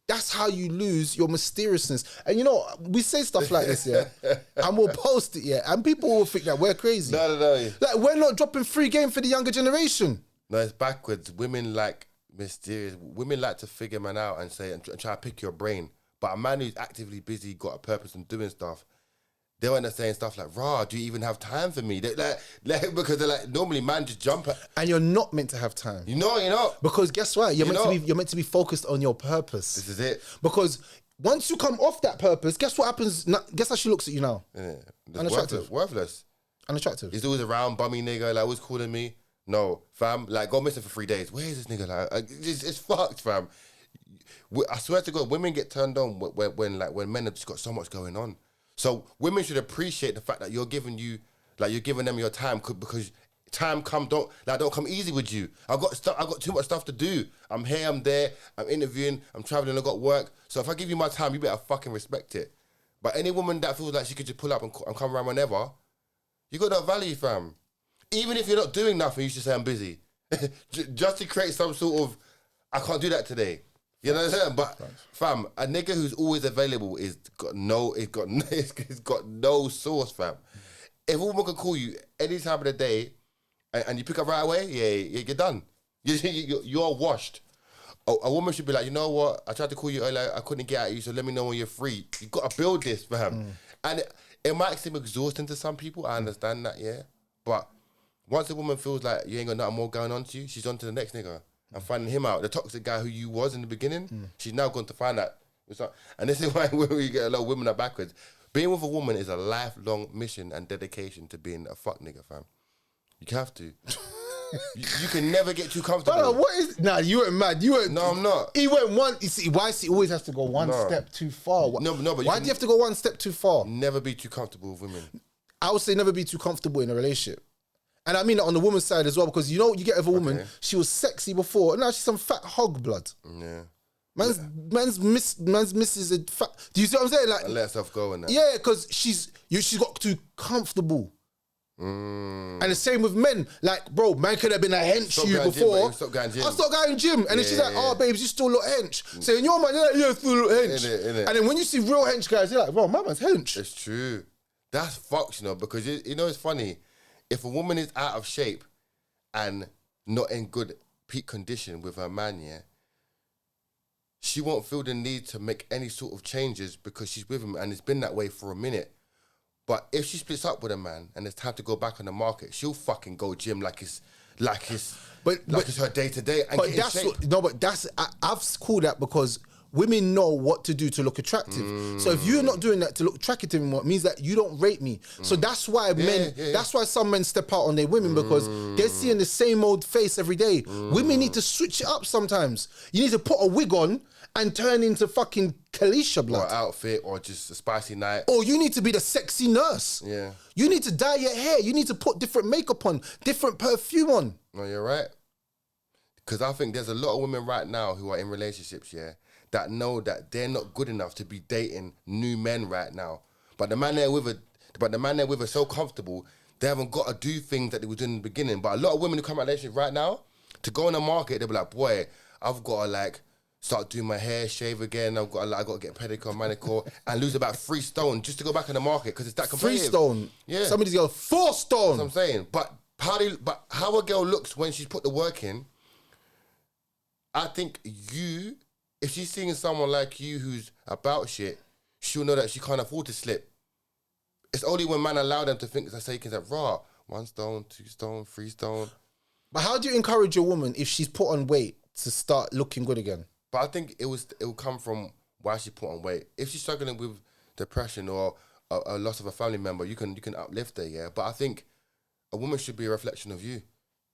That's how you lose your mysteriousness. And you know, we say stuff like this, and we'll post it, and people will think that we're crazy. No. Like, we're not dropping free game for the younger generation. No, it's backwards. Women like mysterious. Women like to figure man out and say and try to pick your brain. But a man who's actively busy, got a purpose and doing stuff, they'll end up saying stuff like, "Rah, do you even have time for me?" Because they're like, normally man just jump at. And you're not meant to have time. You're not. Because guess what? You're meant to be focused on your purpose. This is it. Because once you come off that purpose, guess what happens? Guess how she looks at you now? Yeah. Unattractive. Worthless. Unattractive. He's always around, bummy nigga, like always calling me. No, fam, like go missing for 3 days. Where is this nigga? Like it's fucked, fam. I swear to God, women get turned on when men have just got so much going on. So women should appreciate the fact that you're giving them your time because time don't come easy with you. I got too much stuff to do. I'm here, I'm there, I'm interviewing, I'm traveling, I got work. So if I give you my time, you better fucking respect it. But any woman that feels like she could just pull up and come around whenever, you got no value, fam. Even if you're not doing nothing, you should say I'm busy, just to create some sort of I can't do that today. You know what I'm saying? But fam, a nigga who's always available it's got no source, fam. If a woman can call you any time of the day and you pick up right away, yeah, you're done. You're washed. A woman should be like, you know what? I tried to call you earlier, I couldn't get at you, so let me know when you're free. You got to build this, fam. And it might seem exhausting to some people. I understand that, yeah. But once a woman feels like you ain't got nothing more going on to you, she's on to the next nigga. And finding him out, the toxic guy who you was in the beginning, she's now going to find that. And this is why we get a lot of women are backwards. Being with a woman is a lifelong mission and dedication to being a fuck nigga, fam. You have to. you can never get too comfortable. But what is? Nah, you weren't mad. You weren't. No, I'm not. He went one. You see, why he always has to go one step too far? No, but why do you have to go one step too far? Never be too comfortable with women. I would say never be too comfortable in a relationship. And I mean that on the woman's side as well, because you know you get with a woman, she was sexy before, and now she's some fat hog blood. Yeah. Man's misses a fat. Do you see what I'm saying? Like, and let herself go in that. Yeah, because she's got too comfortable. And the same with men. Like, bro, man could have been a hench you before. I stopped going gym. And then she's like, oh, babes, you still look hench. So in your mind, you're like, yeah, still look hench. Innit. And then when you see real hench guys, you're like, bro, my man's hench. It's true. That's fucked, you know, because you know it's funny. If a woman is out of shape and not in good peak condition with her man, yeah, she won't feel the need to make any sort of changes because she's with him and it's been that way for a minute. But if she splits up with a man and it's time to go back on the market, she'll fucking go gym like it's her day to day and get in shape. I've called that because women know what to do to look attractive. So if you're not doing that to look attractive anymore, it means that you don't rate me. So that's why that's why some men step out on their women because they're seeing the same old face every day. Women need to switch it up sometimes. You need to put a wig on and turn into fucking Kalisha blood. Or outfit or just a spicy night. Or you need to be the sexy nurse. Yeah. You need to dye your hair. You need to put different makeup on, different perfume on. No, you're right. Because I think there's a lot of women right now who are in relationships, yeah, that know that they're not good enough to be dating new men right now. But the man they're with are so comfortable, they haven't got to do things that they were doing in the beginning. But a lot of women who come out of relationships right now, to go on the market, they'll be like, boy, I've got to like start doing my hair, shave again. I got to get a pedicure, manicure, and lose about 3 stone just to go back on the market because it's that competitive. 3 stone? Yeah. Somebody's got 4 stone. That's what I'm saying. But how a girl looks when she's put the work in, I think if she's seeing someone like you who's about shit, she'll know that she can't afford to slip. It's only when man allow them to think that they can say, raw, 1 stone, 2 stone, 3 stone. But how do you encourage a woman if she's put on weight to start looking good again? But I think it will come from why she put on weight. If she's struggling with depression or a loss of a family member, you can uplift her, yeah. But I think a woman should be a reflection of you.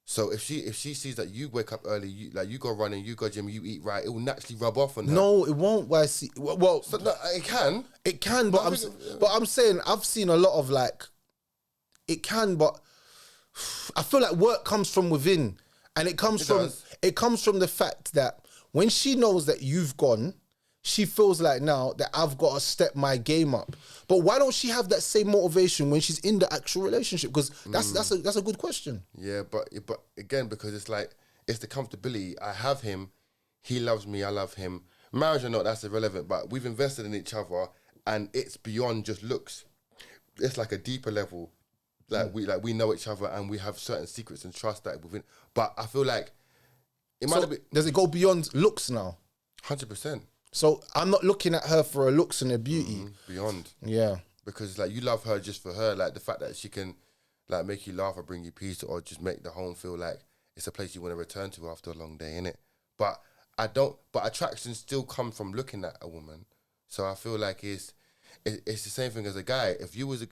So if she sees that you wake up early, you go running, you go gym, you eat right, it will naturally rub off on her. No, it won't. Well, so, no, it can. It can, but I'm saying I've seen a lot of like, it can, but I feel like work comes from within, and it comes from the fact that when she knows that you've gone, she feels like now that I've got to step my game up. But why don't she have that same motivation when she's in the actual relationship? Because that's a good question. Yeah, but again, because it's like, it's the comfortability. I have him, he loves me, I love him. Marriage or not, that's irrelevant, but we've invested in each other and it's beyond just looks. It's like a deeper level. We know each other and we have certain secrets and trust that within. But I feel like it might have been. Does it go beyond looks now? 100%. So I'm not looking at her for her looks and her beauty. Beyond. Yeah. Because like you love her just for her, like the fact that she can like make you laugh or bring you peace or just make the home feel like it's a place you want to return to after a long day, innit? But attraction still comes from looking at a woman. So I feel like it's the same thing as a guy. If you was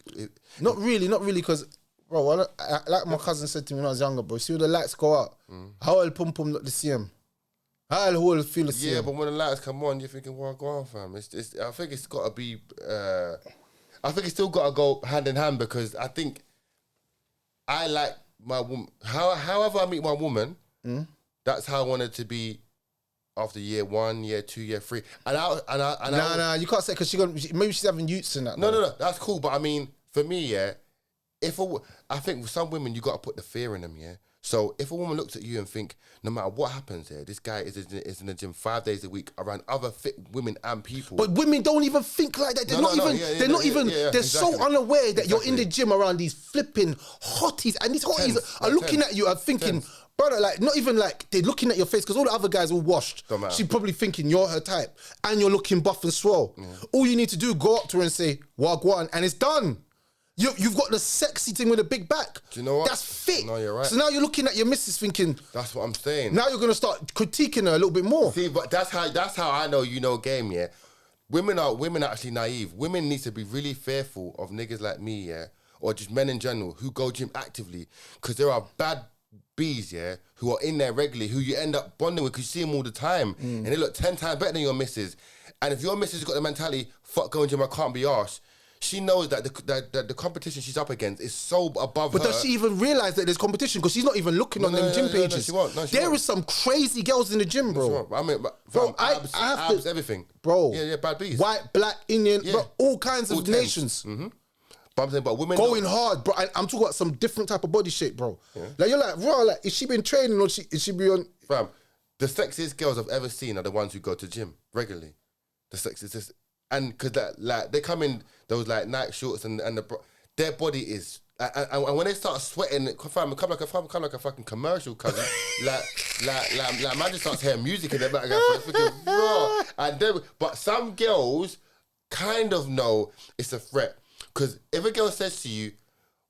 not really, because bro, like my cousin said to me when I was younger, bro, see when the lights go out, how will pum pum not the same? How will feel the same? Yeah, but when the lights come on, you're thinking, well, go on, fam. I think it's got to be. I think it's still got to go hand in hand because I think I like my woman. However I meet my woman, that's how I want it to be. After year 1, year 2, year 3, Nah, you can't say because maybe she's having youths in that. No, that's cool. But I mean, for me, yeah, I think with some women you got to put the fear in them, yeah. So if a woman looks at you and think, no matter what happens here, this guy is in the gym 5 days a week around other fit women and people. But women don't even think like that. They're not even. They're so unaware that you're in the gym around these flipping hotties, and these hotties are looking at you and thinking. Brother, like, not even like they're looking at your face because all the other guys are washed. She's probably thinking you're her type and you're looking buff and swole. All you need to do, go up to her and say, wagwan, and it's done. You've got the sexy thing with a big back. Do you know what? That's fit. No, you're right. So now you're looking at your missus thinking... That's what I'm saying. Now you're going to start critiquing her a little bit more. See, but that's how I know you know game, yeah? Women are actually naive. Women need to be really fearful of niggas like me, yeah? Or just men in general who go gym actively. Because there are bad bees, yeah, who are in there regularly, who you end up bonding with because you see them all the time, and they look 10 times better than your missus. And if your missus has got the mentality, fuck going gym, I can't be arsed, she knows that the competition she's up against is so above her. But does she even realise that there's competition? Because she's not even looking on them gym pages. No, she won't. There is some crazy girls in the gym, bro. I mean, bro, I have to, everything. Bro. Yeah, bad bees. White, black, Indian, bro, all kinds of nations. But I'm saying, but women going hard, bro. I'm talking about some different type of body shape, bro. Yeah. Like you're like, bro, like, is she been training or is she be on? Fam, the sexiest girls I've ever seen are the ones who go to gym regularly. The sexiest, and because like they come in those like night shorts and their body is, and when they start sweating, fam, come like a fucking commercial, cousin. like man just starts hearing music in their back, freaking raw. And but some girls kind of know it's a threat. Because if a girl says to you,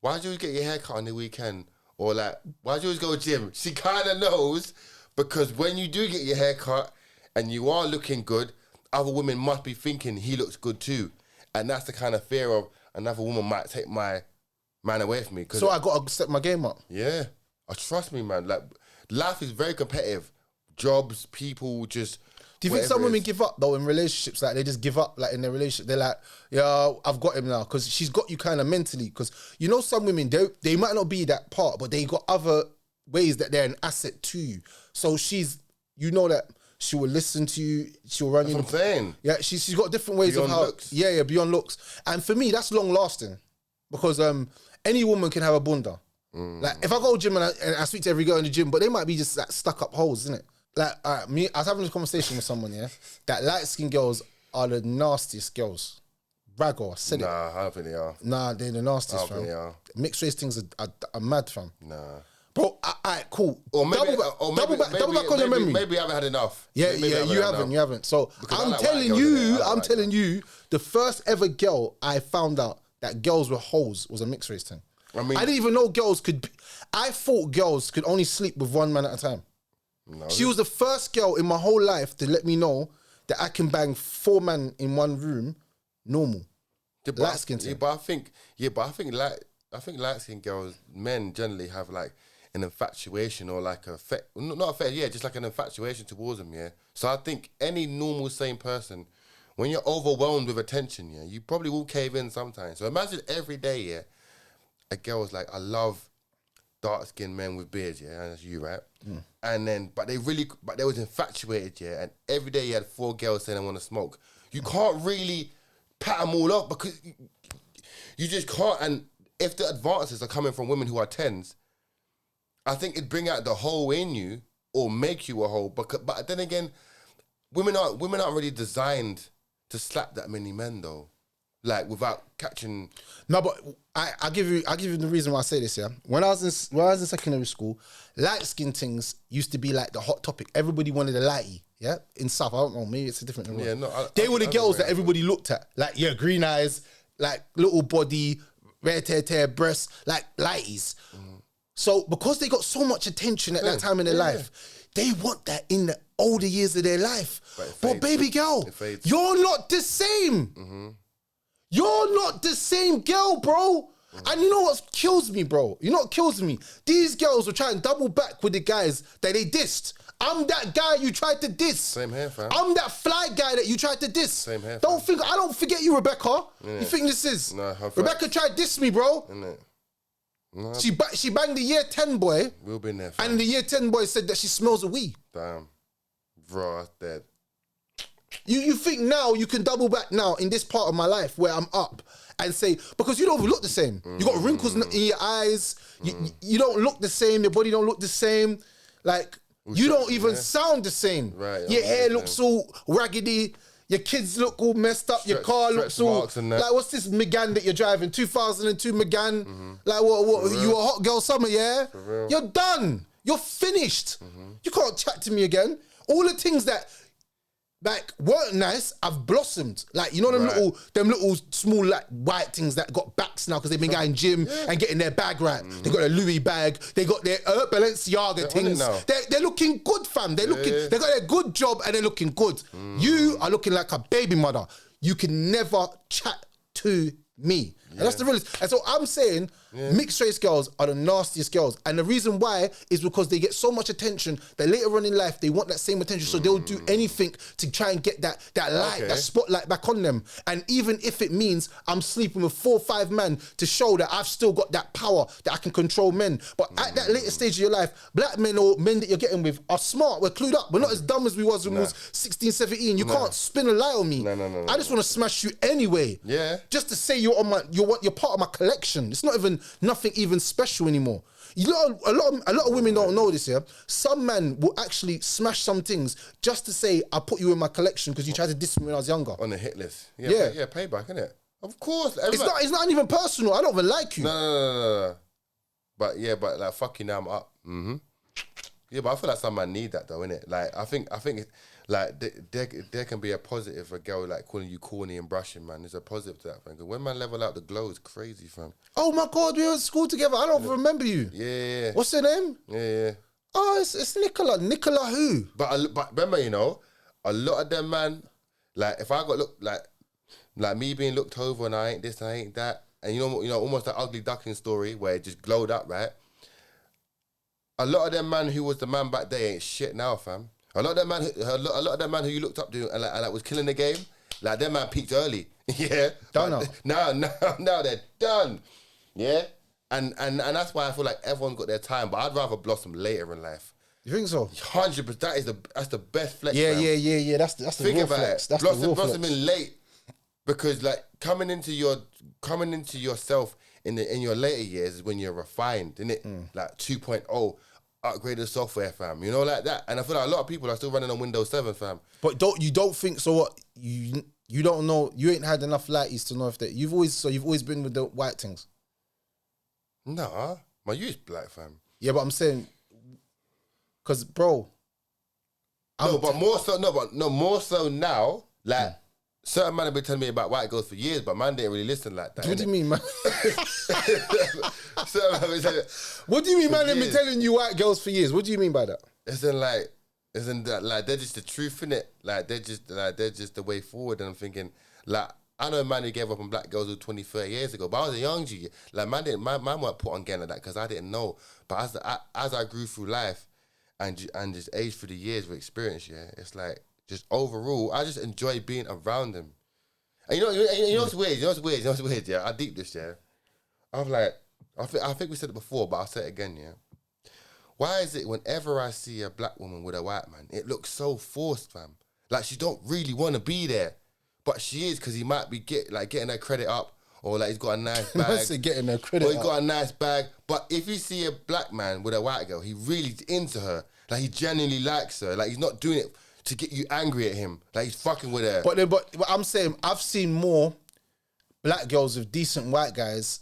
why do you always get your hair cut on the weekend? Or like, why do you always go to the gym? She kind of knows because when you do get your hair cut and you are looking good, other women must be thinking he looks good too. And that's the kind of fear of another woman might take my man away from me. So I got to step my game up. Yeah. Trust me, man. Like, life is very competitive. Jobs, people, just... Do you think some women give up though in relationships? Like they just give up like in their relationship. They're like, yeah, I've got him now because she's got you kind of mentally. Because you know some women they might not be that part, but they got other ways that they're an asset to you. So you know that she will listen to you. She'll run you. That's what I'm saying. Yeah, she's got different ways beyond of how. Looks. Yeah, beyond looks. And for me, that's long lasting because any woman can have a bunda. Like if I go to gym and I speak to every girl in the gym, but they might be just like stuck up holes, isn't it? Like, I was having a conversation with someone, yeah, that light-skinned girls are the nastiest girls. Braggo, I said it. Nah, I don't think they are. Nah, they're the nastiest, fam. They are. Mixed race things are mad, fam. Nah. Bro, alright, cool. Or maybe, double back on your memory. Maybe I haven't had enough. Yeah, you haven't. So I'm telling you, the first ever girl I found out that girls were hoes was a mixed race thing. I didn't even know girls could... I thought girls could only sleep with one man at a time. No. She was the first girl in my whole life to let me know that I can bang 4 men in one room, normal. Light skin. Yeah, but I think light skin girls, men generally have like an infatuation or like just like an infatuation towards them. Yeah. So I think any normal sane person, when you're overwhelmed with attention, yeah, you probably will cave in sometimes. So imagine every day, yeah, a girl's like, I love dark-skinned men with beards, yeah, and that's you, right? And then, but they was infatuated, yeah, and every day you had 4 girls saying they want to smoke. You can't really pat them all up because you just can't. And if the advances are coming from women who are 10s, I think it'd bring out the hole in you or make you a hole. But then again, women aren't really designed to slap that many men though, like without catching. No, but I give you the reason why I say this. Yeah, when I was in secondary school, light skin things used to be like the hot topic. Everybody wanted a lighty. Yeah, in South, I don't know, maybe it's a different. Yeah, no, they were the girls that everybody looked at. Like, yeah, green eyes, like little body, red tear breasts, like lighties. So because they got so much attention at that time in their life, they want that in the older years of their life. But baby girl, you're not the same. You're not the same girl, bro. And you know what kills me, bro? You know what kills me? These girls were trying to double back with the guys that they dissed. I'm that guy you tried to diss. Same here, fam. I'm that fly guy that you tried to diss. Same here, I don't forget you, Rebecca. You think this is? No, Rebecca tried to diss me, bro. No. She banged the year 10 boy. We've been there, fam. And the year 10 boy said that she smells a wee. Damn. Bro, that's dead. You think now you can double back now in this part of my life where I'm up and say, because you don't look the same. You got wrinkles in your eyes. You don't look the same. Your body don't look the same. Like, you don't even sound the same. Right, your hair looks all raggedy. Your kids look all messed up. Your car looks all like, what's this Megane that you're driving? 2002 Megane. Like, what? You a hot girl summer, yeah? You're done. You're finished. You can't chat to me again. All the things that like weren't nice, I've blossomed. Like, you know them little small like white things that got backs now because they've been going gym and getting their bag right. They got their Louis bag. They got their Balenciaga things. They're looking good, fam. They got their good job and they're looking good. You are looking like a baby mother. You can never chat to me. And that's the realest. And so I'm saying mixed race girls are the nastiest girls. And the reason why is because they get so much attention that later on in life, they want that same attention. So they'll do anything to try and get that light, that spotlight back on them. And even if it means I'm sleeping with 4 or 5 men to show that I've still got that power, that I can control men. But at that later stage of your life, black men or men that you're getting with are smart. We're clued up. We're not as dumb as we was when we was 16, 17. You can't spin a lie on me. No. I just want to smash you anyway. Yeah. Just to say you're part of my collection. It's not even nothing even special anymore. You know, a lot of women don't know this, yeah? Some men will actually smash some things just to say, I put you in my collection because you tried to diss me when I was younger. On the hit list. Yeah, payback, innit? Of course. It's not even personal. I don't even like you. No. But like, fuck you now, I'm up. Yeah, but I feel like some man need that though, innit? Like, I think like there can be a positive, a girl like calling you corny and brushing, man. There's a positive to that, man. Because when man level out, the glow is crazy, fam. Oh my God, we were at school together. I don't remember you. Yeah. What's her name? Yeah. Oh, it's Nicola. Nicola who? But remember, you know, a lot of them, man, like if I got looked like me being looked over and I ain't this and I ain't that, and you know, almost that ugly duckling story where it just glowed up, right? A lot of them man who was the man back there ain't shit now, fam. A lot of them man who you looked up to and like was killing the game, like them man peaked early. Yeah. Done now. Now they're done. Yeah. And that's why I feel like everyone's got their time, but I'd rather blossom later in life. You think so? 100%. That's the best flex. Yeah. That's the real flex. That's blossoming late, because like coming into yourself in your later years is when you're refined, innit? Like 2.0. Upgraded software, fam. You know, like that. And I feel like a lot of people are still running on Windows 7, fam. But you don't think so? What you don't know? You ain't had enough lighties to know if that you've always been with the white things. Nah, my you's black, fam. Yeah, but I'm saying, cause bro, more so now. Like certain man have been telling me about white girls for years, but man didn't really listen like that. What do you mean, man? What do you mean, man? They've been telling you white girls for years. What do you mean by that? Isn't that like they're just the truth, innit? Like they're just the way forward. And I'm thinking, like, I know a man who gave up on black girls 20, 30 years ago, but I was a young G. Like man weren't put on getting like that because I didn't know. But as I grew through life and just aged through the years with experience, yeah, it's like just overall, I just enjoy being around them. And you know what's weird? Yeah, I deep this, yeah. I'm like, I think we said it before, but I'll say it again, yeah? Why is it whenever I see a black woman with a white man, it looks so forced, fam? Like she don't really want to be there, but she is because he might be getting her credit up, or like he's got a nice bag. Getting her credit or he's got a nice bag. But if you see a black man with a white girl, he really's into her. Like he genuinely likes her. Like he's not doing it to get you angry at him. Like he's fucking with her. But I'm saying I've seen more black girls with decent white guys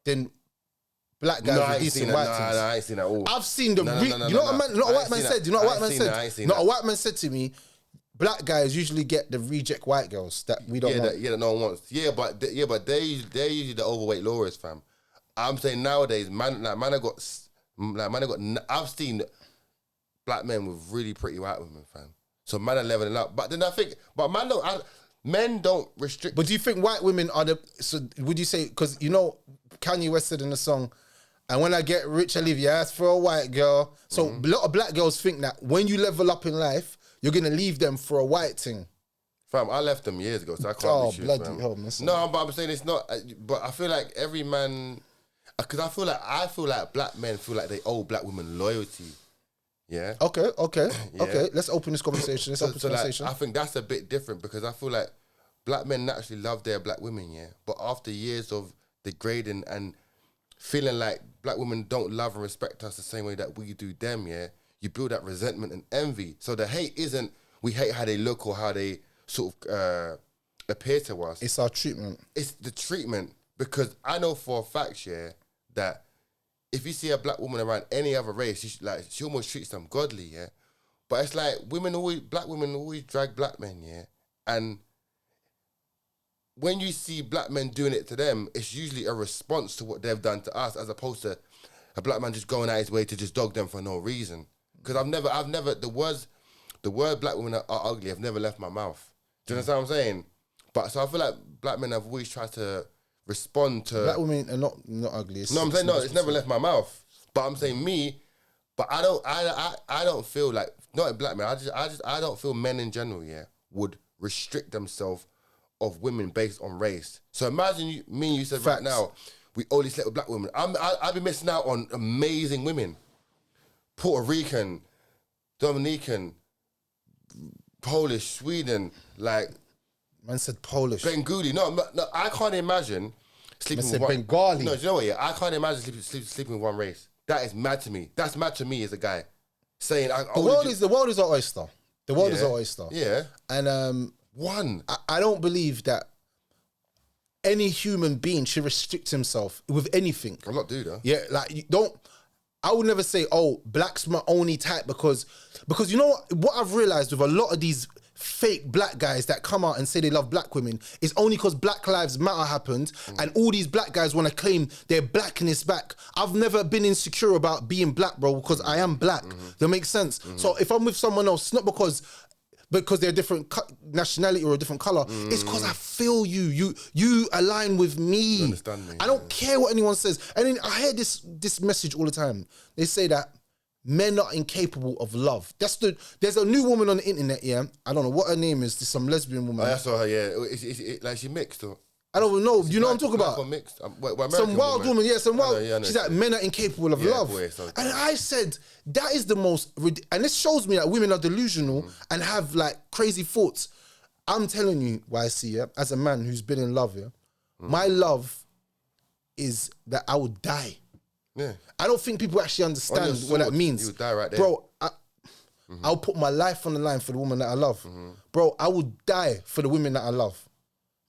than black guys with decent white guys. No, I ain't seen that all. I've seen the you know what a white man said? You know what a white man said? No, a white man said to me, black guys usually get the reject white girls that we don't want. That no one wants. But they're usually the overweight lowers, fam. I'm saying nowadays, man I got I've seen black men with really pretty white women, fam. So man are leveling up. But then I think, men don't restrict. But do you think white women are so would you say, because you know Kanye West said in the song, and when I get rich, I leave your ass for a white girl. So a lot of black girls think that when you level up in life, you're going to leave them for a white thing. Fam, I left them years ago, so I can't be bloody hell, man. No, but I'm saying it's not, but I feel like every man, because I feel like black men feel like they owe black women loyalty. Yeah. Okay. Let's open this conversation. Like, I think that's a bit different because I feel like black men naturally love their black women, yeah. But after years of degrading and feeling like black women don't love and respect us the same way that we do them, yeah, you build that resentment and envy. So the hate isn't we hate how they look or how they sort of appear to us. It's our treatment. It's the treatment, because I know for a fact, yeah, that if you see a black woman around any other race, she almost treats them godly, yeah. But it's like black women always drag black men, yeah. And when you see black men doing it to them, it's usually a response to what they've done to us, as opposed to a black man just going out his way to just dog them for no reason. Because I've never the word black women are ugly have never left my mouth. Do you understand what I'm saying? But so I feel like black men have always tried to respond to black women are not ugly. It's never left my mouth. But I'm saying but I don't feel like, not in black men, I don't feel men in general, yeah, would restrict themselves of women based on race. So imagine you said Facts. Right now, we only slept with black women. I'd be missing out on amazing women. Puerto Rican, Dominican, Polish, Sweden, like... Man said Polish. Bengali. No, I can't imagine sleeping with one... Bengali. No, do you know what, yeah? I can't imagine sleeping with one race. That is mad to me. That's mad to me as a guy. Saying... The world is an oyster. The world is an oyster. Yeah. And... I don't believe that any human being should restrict himself with anything. I'm not do that. Yeah, like you don't. I would never say, "Oh, black's my only type," because you know what I've realized with a lot of these fake black guys that come out and say they love black women is only because Black Lives Matter happened and all these black guys want to claim their blackness back. I've never been insecure about being black, bro, because I am black. That makes sense. So if I'm with someone else, not because they're a different nationality or a different colour. It's because I feel you. You align with me. You understand me. I don't care what anyone says. And then I hear this message all the time. They say that men are incapable of love. There's a new woman on the internet, yeah. I don't know what her name is. There's some lesbian woman. I saw her, yeah. Is like she mixed or? I don't know. You know what I'm talking about? Mixed. Some wild woman, yeah. Some wild. I know. She's like, men are incapable of love. And I said, that is the most... And this shows me that women are delusional and have like crazy thoughts. I'm telling you, YC, yeah, as a man who's been in love, yeah, my love is that I would die. Yeah. I don't think people actually understand what that means. You would die right there. Bro, I'll put my life on the line for the woman that I love. Bro, I would die for the women that I love.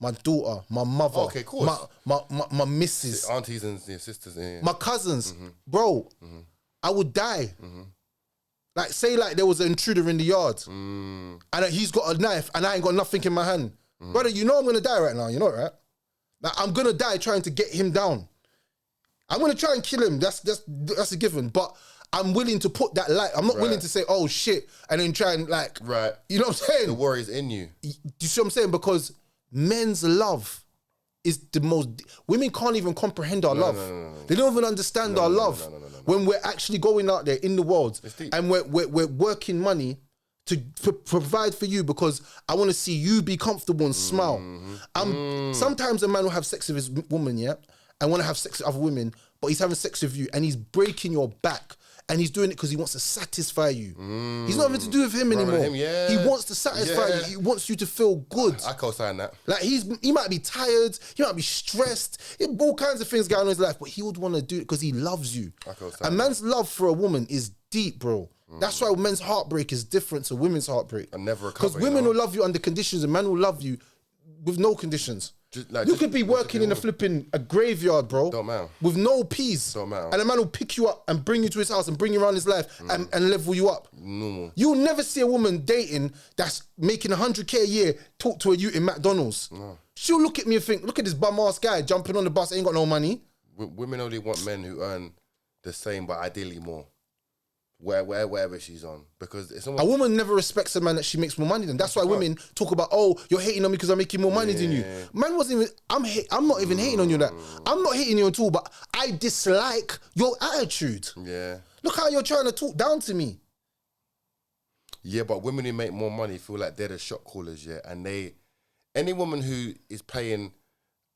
My daughter, my mother, okay, cool. my missus, aunties and your sisters, yeah. My cousins, bro. I would die. Like, say like there was an intruder in the yard, and he's got a knife, and I ain't got nothing in my hand, brother. You know I'm gonna die right now. You know, right? Like, I'm gonna die trying to get him down. I'm gonna try and kill him. That's a given. But I'm willing to put that light. I'm not willing to say, oh shit, and then try and like, you know what I'm saying? The warrior's in you. Do you see what I'm saying? Because men's love is the most... Women can't even comprehend our love. No. They don't even understand our love. When we're actually going out there in the world and we're working money to provide for you because I want to see you be comfortable and smile. Sometimes a man will have sex with his woman, yeah, and want to have sex with other women, but he's having sex with you and he's breaking your back and he's doing it because he wants to satisfy you. He's not having to do with him anymore. He wants to satisfy you. He wants you to feel good. I co-sign that. Like he might be tired, he might be stressed, all kinds of things going on in his life, but he would want to do it because he loves you. A man's love for a woman is deep, bro. That's why men's heartbreak is different to women's heartbreak. And never recover. Because women will love you under conditions, and men will love you with no conditions. You could be working in a graveyard, bro. Don't matter. With no peace. Don't matter. And a man will pick you up and bring you to his house and bring you around his life and level you up. Normal. You'll never see a woman dating that's making 100K a year talk to a youth in McDonald's. No. She'll look at me and think, look at this bum-ass guy jumping on the bus, ain't got no money. Women only want men who earn the same, but ideally more. Wherever she's on, because it's almost... A woman never respects a man that she makes more money than. That's why women talk about, oh, you're hating on me because I'm making more money than you. Man wasn't even... I'm not even hating on you. That I'm not hating you at all, but I dislike your attitude. Yeah. Look how you're trying to talk down to me. Yeah, but women who make more money feel like they're the shot callers, yeah, and any woman who is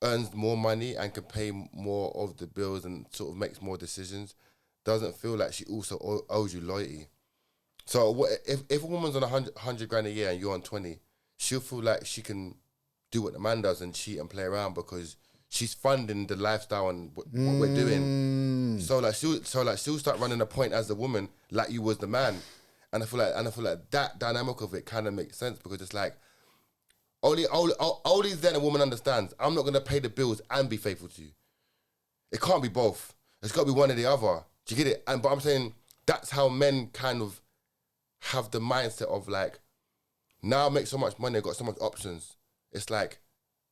earns more money and can pay more of the bills and sort of makes more decisions, doesn't feel like she also owes you loyalty. So if a woman's on 100 grand a year and you're on 20, she'll feel like she can do what the man does and cheat and play around because she's funding the lifestyle and what we're doing. So she'll start running a point as the woman like you was the man. And I feel like that dynamic of it kind of makes sense because it's like only then a woman understands I'm not gonna pay the bills and be faithful to you. It can't be both. It's got to be one or the other. Do you get it? But I'm saying that's how men kind of have the mindset of like, now I make so much money, I've got so much options. It's like,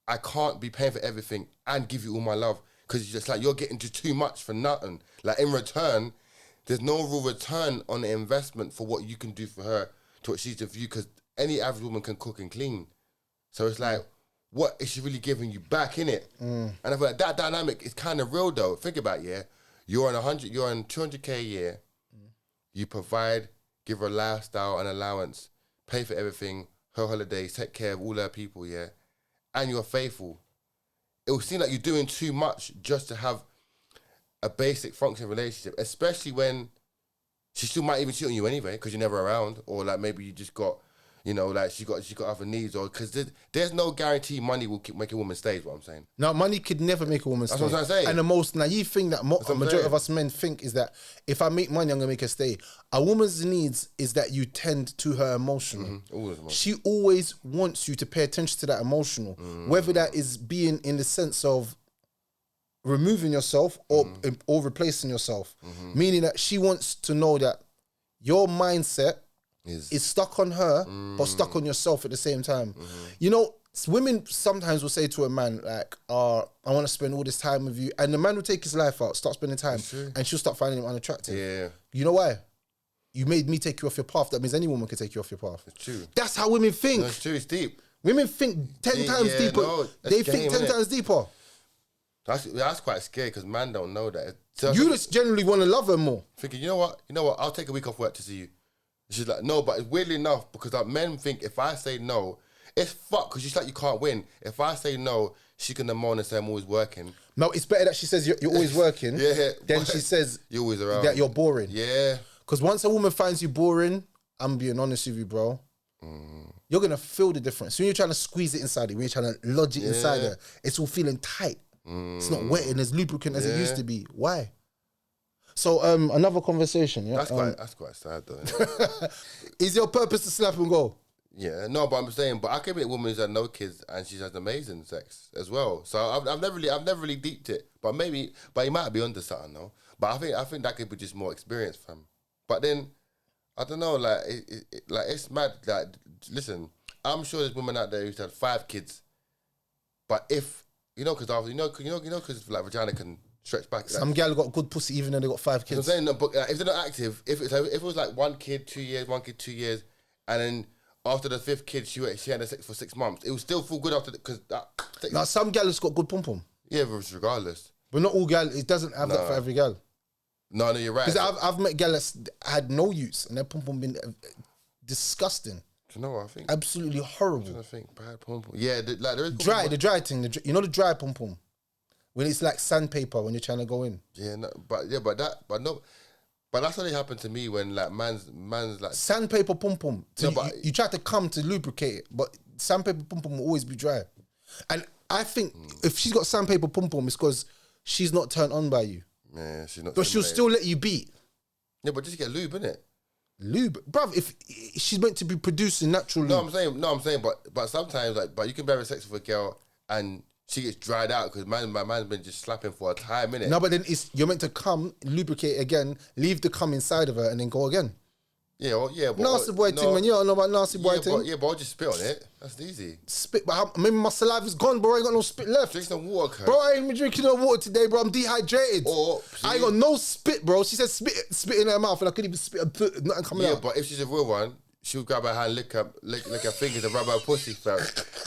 I can't be paying for everything and give you all my love because it's just like, you're getting just too much for nothing. Like in return, there's no real return on the investment for what you can do for her to what she's doing for you because any average woman can cook and clean. So it's like, what is she really giving you back, innit? And I feel like that dynamic is kind of real though. Think about it, yeah? You're on 200K a year. You provide, give her a lifestyle and allowance, pay for everything, her holidays, take care of all her people, yeah? And you're faithful. It will seem like you're doing too much just to have a basic functioning relationship, especially when she still might even cheat on you anyway because you're never around, or like maybe you just got, you know, like she got other needs, or because there's no guarantee money will make a woman stay, is what I'm saying. No, money could never make a woman stay. That's what I'm saying. And the most naive thing that majority of us men think is that if I make money, I'm going to make her stay. A woman's needs is that you tend to her emotional. She always wants you to pay attention to that emotional, whether that is being in the sense of removing yourself or replacing yourself. Meaning that she wants to know that your mindset is stuck on her, but stuck on yourself at the same time. You know, women sometimes will say to a man, like, I want to spend all this time with you. And the man will take his life out, start spending time, and she'll start finding him unattractive. Yeah. You know why? You made me take you off your path. That means any woman can take you off your path. It's true. That's how women think. No, it's true, it's deep. Women think 10 times deeper. No, they think 10 times deeper. That's quite scary because man don't know that. So you just generally want to love her more. Thinking, you know what? I'll take a week off work to see you. She's like, no, but it's weirdly enough because like, men think if I say no, it's fuck because she's like, you can't win. If I say no, she can moan and say I'm always working. No, it's better that she says you're always working than she says you're always around. That you're boring. Yeah. Because once a woman finds you boring, I'm being honest with you, bro. You're going to feel the difference. When you're trying to squeeze it inside her, when you're trying to lodge it inside her, it's all feeling tight. It's not wet and as lubricant as it used to be. Why? So another conversation. Yeah, that's quite sad though. Is your purpose to slap and go? Yeah, no, but I'm saying, but I can meet a woman who's had no kids and she's had amazing sex as well. So I've never really deeped it, but he might be onto something though. But I think that could be just more experience for him. But then I don't know, like it's mad. Like, listen, I'm sure there's women out there who's had 5 kids, but if because like vagina can stretch back. Some gal got good pussy even though they got 5 kids. I'm saying, no, but if they're not active, if it was like 1 kid 2 years, 1 kid 2 years, and then after the 5th kid she had sex for 6 months, it would still feel good after because now some gal has got good pum pum. Yeah, regardless. But not all gal. It doesn't have that for every gal. No, you're right. Because I've met gal that's had no use and their pum pum been disgusting. Do you know what I think? Absolutely horrible. I think bad pum pum. Yeah, there is the dry thing. The dry pum pum. When it's like sandpaper when you're trying to go in. Yeah, no, but that's only happened to me when like man's like Sandpaper pum pum. No, but you try to come to lubricate it, but sandpaper pum pum will always be dry. And I think if she's got sandpaper pum pum, it's because she's not turned on by you. Yeah, she's not. But she'll still let you beat. Yeah, but just get lube, innit? Lube, bruv. If she's meant to be producing natural lube. I'm saying, but sometimes but you can be having sex with a girl and she gets dried out because my man's been just slapping for a time, innit? No, but then you're meant to come, lubricate again, leave the cum inside of her, and then go again. Yeah, well, yeah. But, nasty boy thing, man. You don't know about nasty boy thing. But I'll just spit on it. That's easy. Spit, but maybe my saliva's gone, bro. I ain't got no spit left. Drink some water, cuz. Bro, I ain't been drinking no water today, bro. I'm dehydrated. I ain't got no spit, bro. She said spit in her mouth, and I couldn't even spit. Nothing coming out. Yeah, but if she's a real one, she'll grab her hand, lick her fingers, and rub her pussy, fam.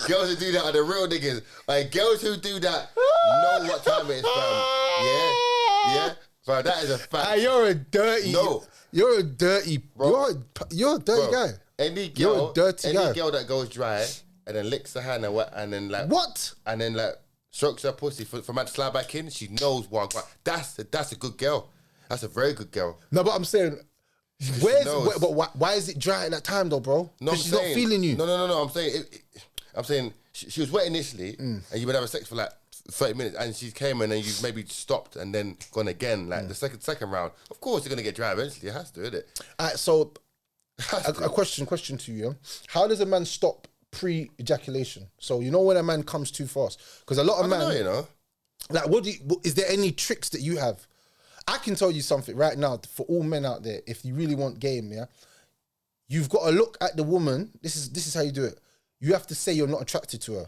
Girls who do that are the real niggas. Like girls who do that know what time it is, fam. Yeah. Fam, that is a fact. You're a dirty. No. You're a dirty, bro. You're a dirty guy. Any girl, you're a dirty guy. Any girl that goes dry and then licks her hand and then like what? And then like strokes her pussy for man to slide back in. She knows what. That's a good girl. That's a very good girl. No, but I'm saying, why is it dry at that time though, bro? No, she's not feeling you. No. I'm saying she was wet initially, and you've been having sex for like 30 minutes, and she came in and you've maybe stopped and then gone again, like the second round. Of course, you're gonna get dry eventually. It has to, isn't it? So, a question to you: yeah? How does a man stop pre-ejaculation? So you know when a man comes too fast, because a lot of men, you know, like, is there any tricks that you have? I can tell you something right now for all men out there. If you really want game, yeah, you've got to look at the woman. This is how you do it. You have to say you're not attracted to her.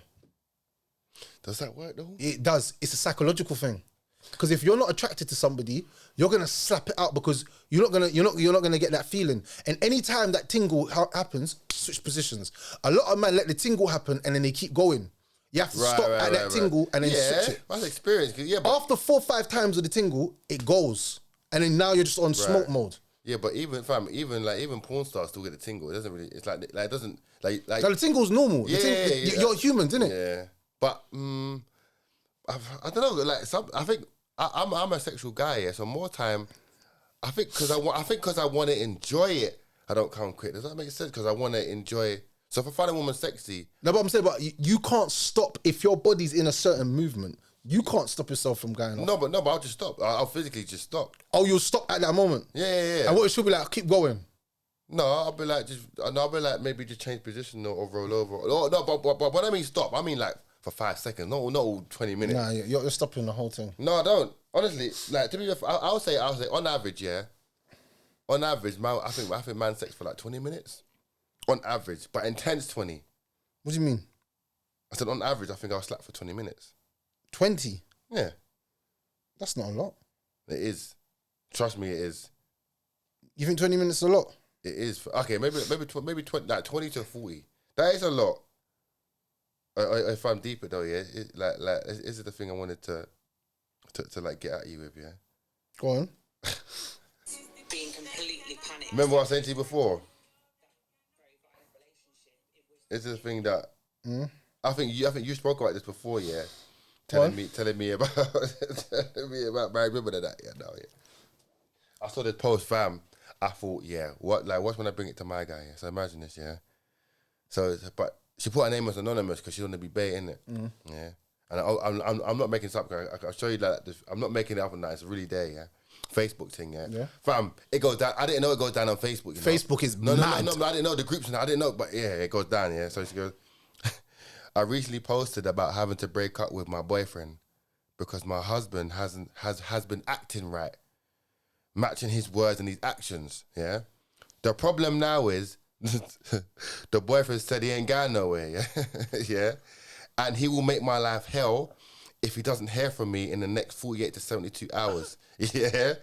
Does that work though? It does. It's a psychological thing. Because if you're not attracted to somebody, you're gonna slap it out because you're not gonna get that feeling. And anytime that tingle happens, switch positions. A lot of men let the tingle happen and then they keep going. You have to stop at that tingle and then switch it. That's experience. Yeah, but after 4 or 5 times of the tingle, it goes, and then now you're just on smoke mode. Yeah, but even porn stars still get the tingle. It doesn't really. It's like it doesn't like. So the tingle's normal. Yeah, you're humans, isn't it? Yeah, but I don't know. Like I think I'm a sexual guy. Yeah, so more time. I think because I want to enjoy it. I don't come quick. Does that make sense? Because I want to enjoy. So if I find a woman sexy, no, but I'm saying, but you can't stop if your body's in a certain movement. You can't stop yourself from going off. No, but I'll just stop. I'll physically just stop. Oh, you'll stop at that moment. Yeah. And what it should be like, keep going. No, I'll be like maybe just change position or roll over. Oh, no, but when I mean stop, I mean like for 5 seconds, not 20 minutes. Nah, you're stopping the whole thing. No, I don't. Honestly, like to be, I'll say on average, yeah. On average, I think man sex for like 20 minutes. On average, but intense 20. What do you mean? I said on average, I think I'll slap for 20 minutes. 20? Yeah. That's not a lot. It is. Trust me, it is. You think 20 minutes is a lot? It is. Okay, maybe 20, like 20 to 40. That is a lot. If I'm deeper though, yeah. Is it the thing I wanted to like get at you with, yeah? Go on. Being completely panicked. Remember what I was saying to you before? It's the thing that I think you spoke about this before, yeah. Telling me about married women and that, yeah. No, yeah. I saw this post, fam. I thought, yeah, what's when I bring it to my guy? Yeah? So imagine this, yeah. So, but she put her name as anonymous because she don't want to be baiting it, yeah. And I'm not making this up. I'll show you that. I'm not making it up on that. It's really there, yeah. Facebook thing, yeah. Fam, it goes down. I didn't know it goes down on Facebook. Facebook is mad. No, I didn't know the groups and I didn't know, but yeah, it goes down, yeah. So she goes, I recently posted about having to break up with my boyfriend because my husband has been acting right, matching his words and his actions, yeah. The problem now is the boyfriend said he ain't going nowhere, yeah, yeah, and he will make my life hell if he doesn't hear from me in the next 48 to 72 hours. Yeah.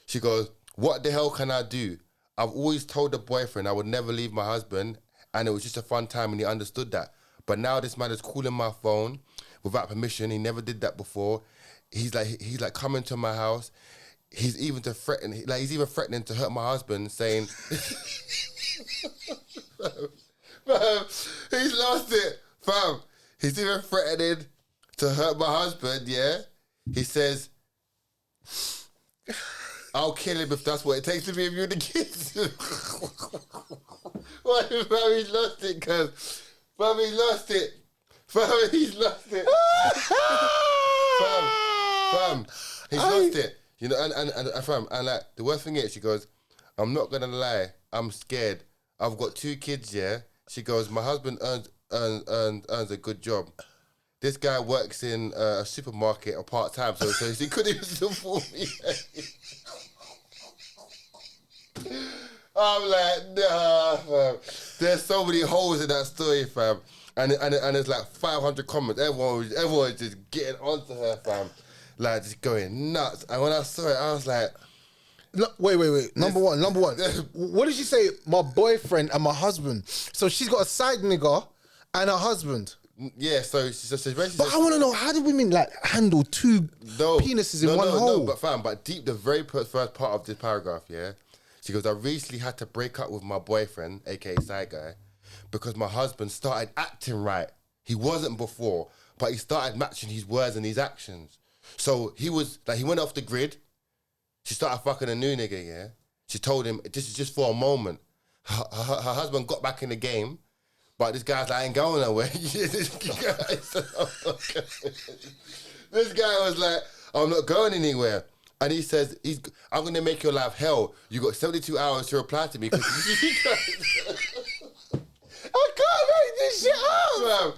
She goes, what the hell can I do? I've always told the boyfriend I would never leave my husband and it was just a fun time and he understood that. But now this man is calling my phone without permission. He never did that before. He's like coming to my house. He's even threatening to hurt my husband, saying fam, he's lost it, fam. He's even threatening to hurt my husband, yeah? He says, I'll kill him if that's what it takes to be immune with the kids. Why, fam, he's lost it, cuz. Fam, he's lost it. Fam, he's lost it. Fam, he's lost it. You know, and fam, and like, the worst thing is, she goes, I'm not gonna lie, I'm scared. I've got 2 kids, yeah. She goes, my husband earns a good job. This guy works in a supermarket or part-time, so he couldn't even support me. I'm like, nah, fam. There's so many holes in that story, fam. And there's like 500 comments. Everyone was just getting onto her, fam. Like, just going nuts. And when I saw it, I was like... Wait. Number one. What did she say? My boyfriend and my husband. So she's got a side nigga and a husband. Yeah, so basically... But I want to know, how do women like handle 2 penises in one hole? No, but fam, deep, the very first part of this paragraph, yeah? She goes, I recently had to break up with my boyfriend, aka side guy, because my husband started acting right. He wasn't before, but he started matching his words and his actions. So he was, like, he went off the grid. She started fucking a new nigga, yeah? She told him, this is just for a moment. Her husband got back in the game, but this guy's like, I ain't going nowhere. This guy was like, I'm not going anywhere. And he says, I'm going to make your life hell. You got 72 hours to reply to me. I can't make this shit up, man.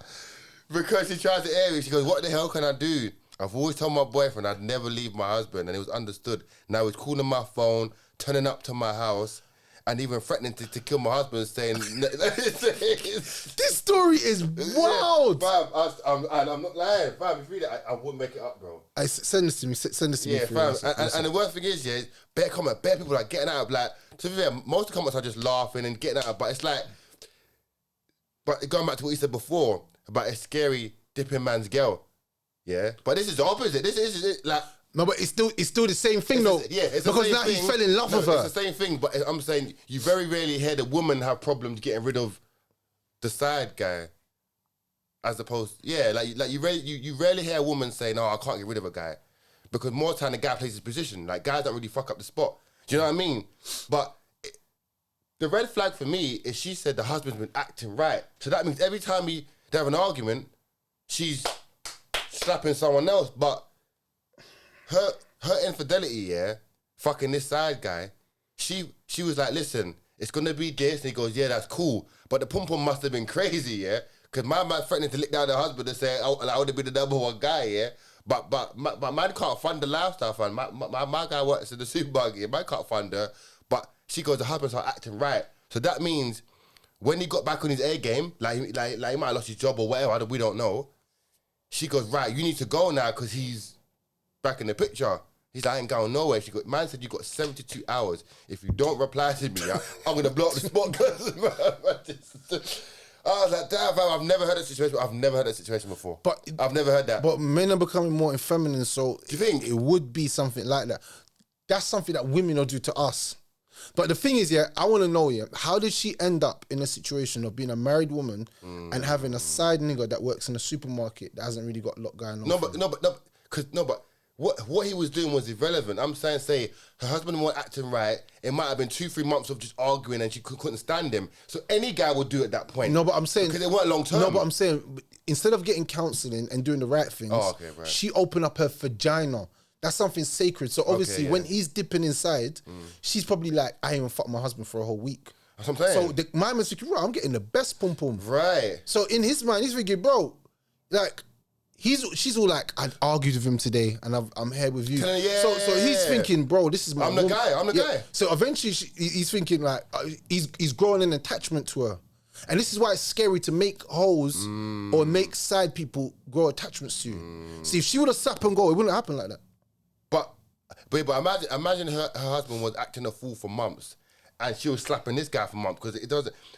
Because she tries to air me. She goes, what the hell can I do? I've always told my boyfriend I'd never leave my husband, and it was understood. Now he's calling my phone, turning up to my house, and even threatening to kill my husband, saying... This story is wild. Yeah, fam, I'm not lying. Fam, if you read it, I wouldn't make it up, bro. Send this to me. Send this to me. Yeah, fam. And the worst thing is, yeah, bare people like getting out of, like, to be fair, most of the comments are just laughing and getting out of, but it's like... But going back to what you said before, about a scary dipping man's girl, yeah? But this is the opposite. This is like... No, but it's still the same thing, though. It's because the same now thing. he fell in love with her. It's the same thing, but I'm saying you very rarely hear the woman have problems getting rid of the side guy, as opposed, like you rarely hear a woman say, "No, I can't get rid of a guy," because more time the guy plays his position. Like, guys don't really fuck up the spot. Do you know what I mean? But the red flag for me is she said the husband's been acting right, so that means every time they have an argument, she's slapping someone else, but. Her infidelity, yeah, fucking this side guy, she was like, listen, it's gonna be this, and he goes, yeah, that's cool, but the pum-pum must have been crazy, yeah, because my man threatening to lick down her husband and say, oh, I would have been the number 1 guy, yeah, but man can't fund the lifestyle fund. My guy works in the supermarket, man can't fund her, but she goes, the husband's not acting right, so that means when he got back on his A game, like he might have lost his job or whatever, we don't know, she goes, right, you need to go now because he's back in the picture. He's like, I ain't going nowhere. Man said you got 72 hours. If you don't reply to me, I'm going to blow up the spot. I was like, damn, fam, I've never heard that situation before. But I've never heard that. But men are becoming more effeminate, so do you think it would be something like that? That's something that women will do to us. But the thing is, yeah, I want to know, yeah, how did she end up in a situation of being a married woman and having a side nigga that works in a supermarket that hasn't really got a lot going on? But what he was doing was irrelevant. I'm saying, say, her husband wasn't acting right. It might have been 2-3 months of just arguing and she couldn't stand him. So any guy would do at that point. No, but I'm saying... Because they weren't long term. No, but I'm saying, instead of getting counselling and doing the right things, she opened up her vagina. That's something sacred. So obviously, when he's dipping inside, she's probably like, I ain't even fucked my husband for a whole week. That's what I'm saying. So my man's thinking, bro, I'm getting the best pum-pum. Right. So in his mind, he's thinking, bro, like... She's all like, I argued with him today and I'm here with you. So he's thinking, bro, this is my I'm the guy. So eventually he's thinking like, he's growing an attachment to her. And this is why it's scary to make hoes or make side people grow attachments to you. See, if she would have slapped and go, it wouldn't happen like that. But imagine her husband was acting a fool for months and she was slapping this guy for months because it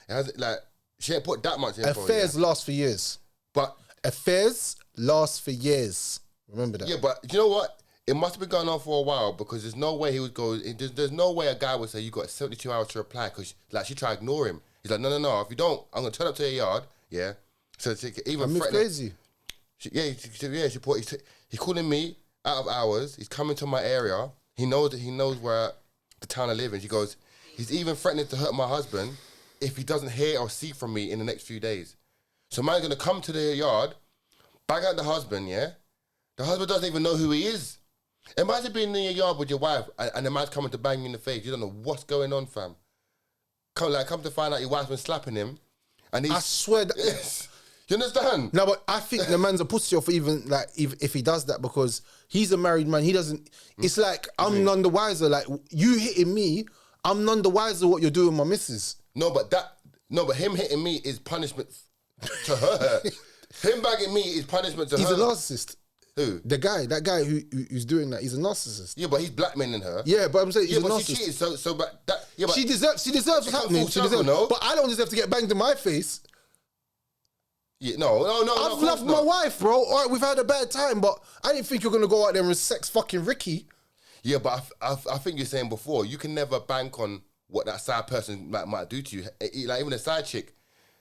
hasn't like, she ain't put that much in. Affairs last for years. But affairs last for years. Remember that. Yeah, but you know what? It must have been going on for a while because there's no way he would go. There's no way a guy would say you got 72 hours to reply because like she tried to ignore him. He's like, no. If you don't, I'm gonna turn up to your yard. Yeah. So even crazy. He's calling me out of hours. He's coming to my area. He knows where the town I live in. She goes, he's even threatening to hurt my husband if he doesn't hear or see from me in the next few days. So man's gonna come to the yard, bang out the husband, yeah? The husband doesn't even know who he is. Imagine being in your yard with your wife and the man's coming to bang you in the face. You don't know what's going on, fam. Come to find out your wife's been slapping him. And I swear that... Yes. You understand? No, but I think the man's a pussy off even like if he does that, because he's a married man. He doesn't. It's like I'm none the wiser. Like you hitting me, I'm none the wiser what you're doing with my missus. No, but him hitting me is punishment to her. Him bagging me is punishment to her. He's a narcissist. Who? That guy who's doing that. He's a narcissist. Yeah, but he's blackmailing her. Yeah, but I'm saying he's a narcissist. She cheated, but that. Yeah, but she deserves what's happening. She deserves. No? But I don't deserve to get banged in my face. Yeah, no. I've loved my wife, bro. All right, we've had a bad time, but I didn't think you're gonna go out there and sex fucking Ricky. Yeah, but I think you're saying before, you can never bank on what that side person might do to you. Like even a side chick,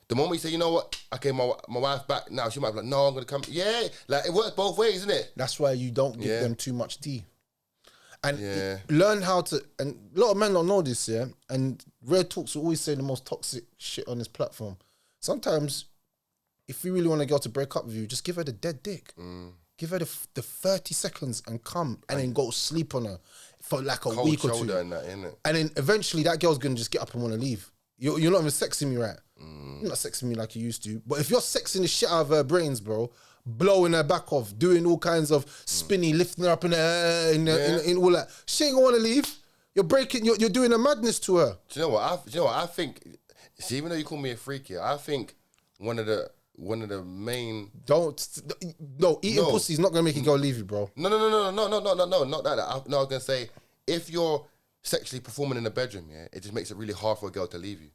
the moment you say, you know what, okay, my wife's back now, she might be like, no, I'm gonna come. Yeah, like it works both ways, isn't it? That's why you don't give them too much D. And learn how to. And a lot of men don't know this, yeah. And Red Talks will always say the most toxic shit on this platform. Sometimes, if you really want a girl to break up with you, just give her the dead dick. Give her the 30 seconds and come, and then go sleep on her for like a week or two. And that, innit? And then eventually that girl's gonna just get up and want to leave. You're not even sexing me right. You're not sexing me like you used to. But if you're sexing the shit out of her brains, bro, blowing her back off, doing all kinds of spinny, lifting her up in the air, in all that, she ain't gonna want to leave. You're doing a madness to her. Do you know what? I think. See, even though you call me a freak here, I think one of the main eating pussy is not gonna make a girl leave you, bro. No, not that. I was gonna say, if you're sexually performing in the bedroom, yeah, it just makes it really hard for a girl to leave you.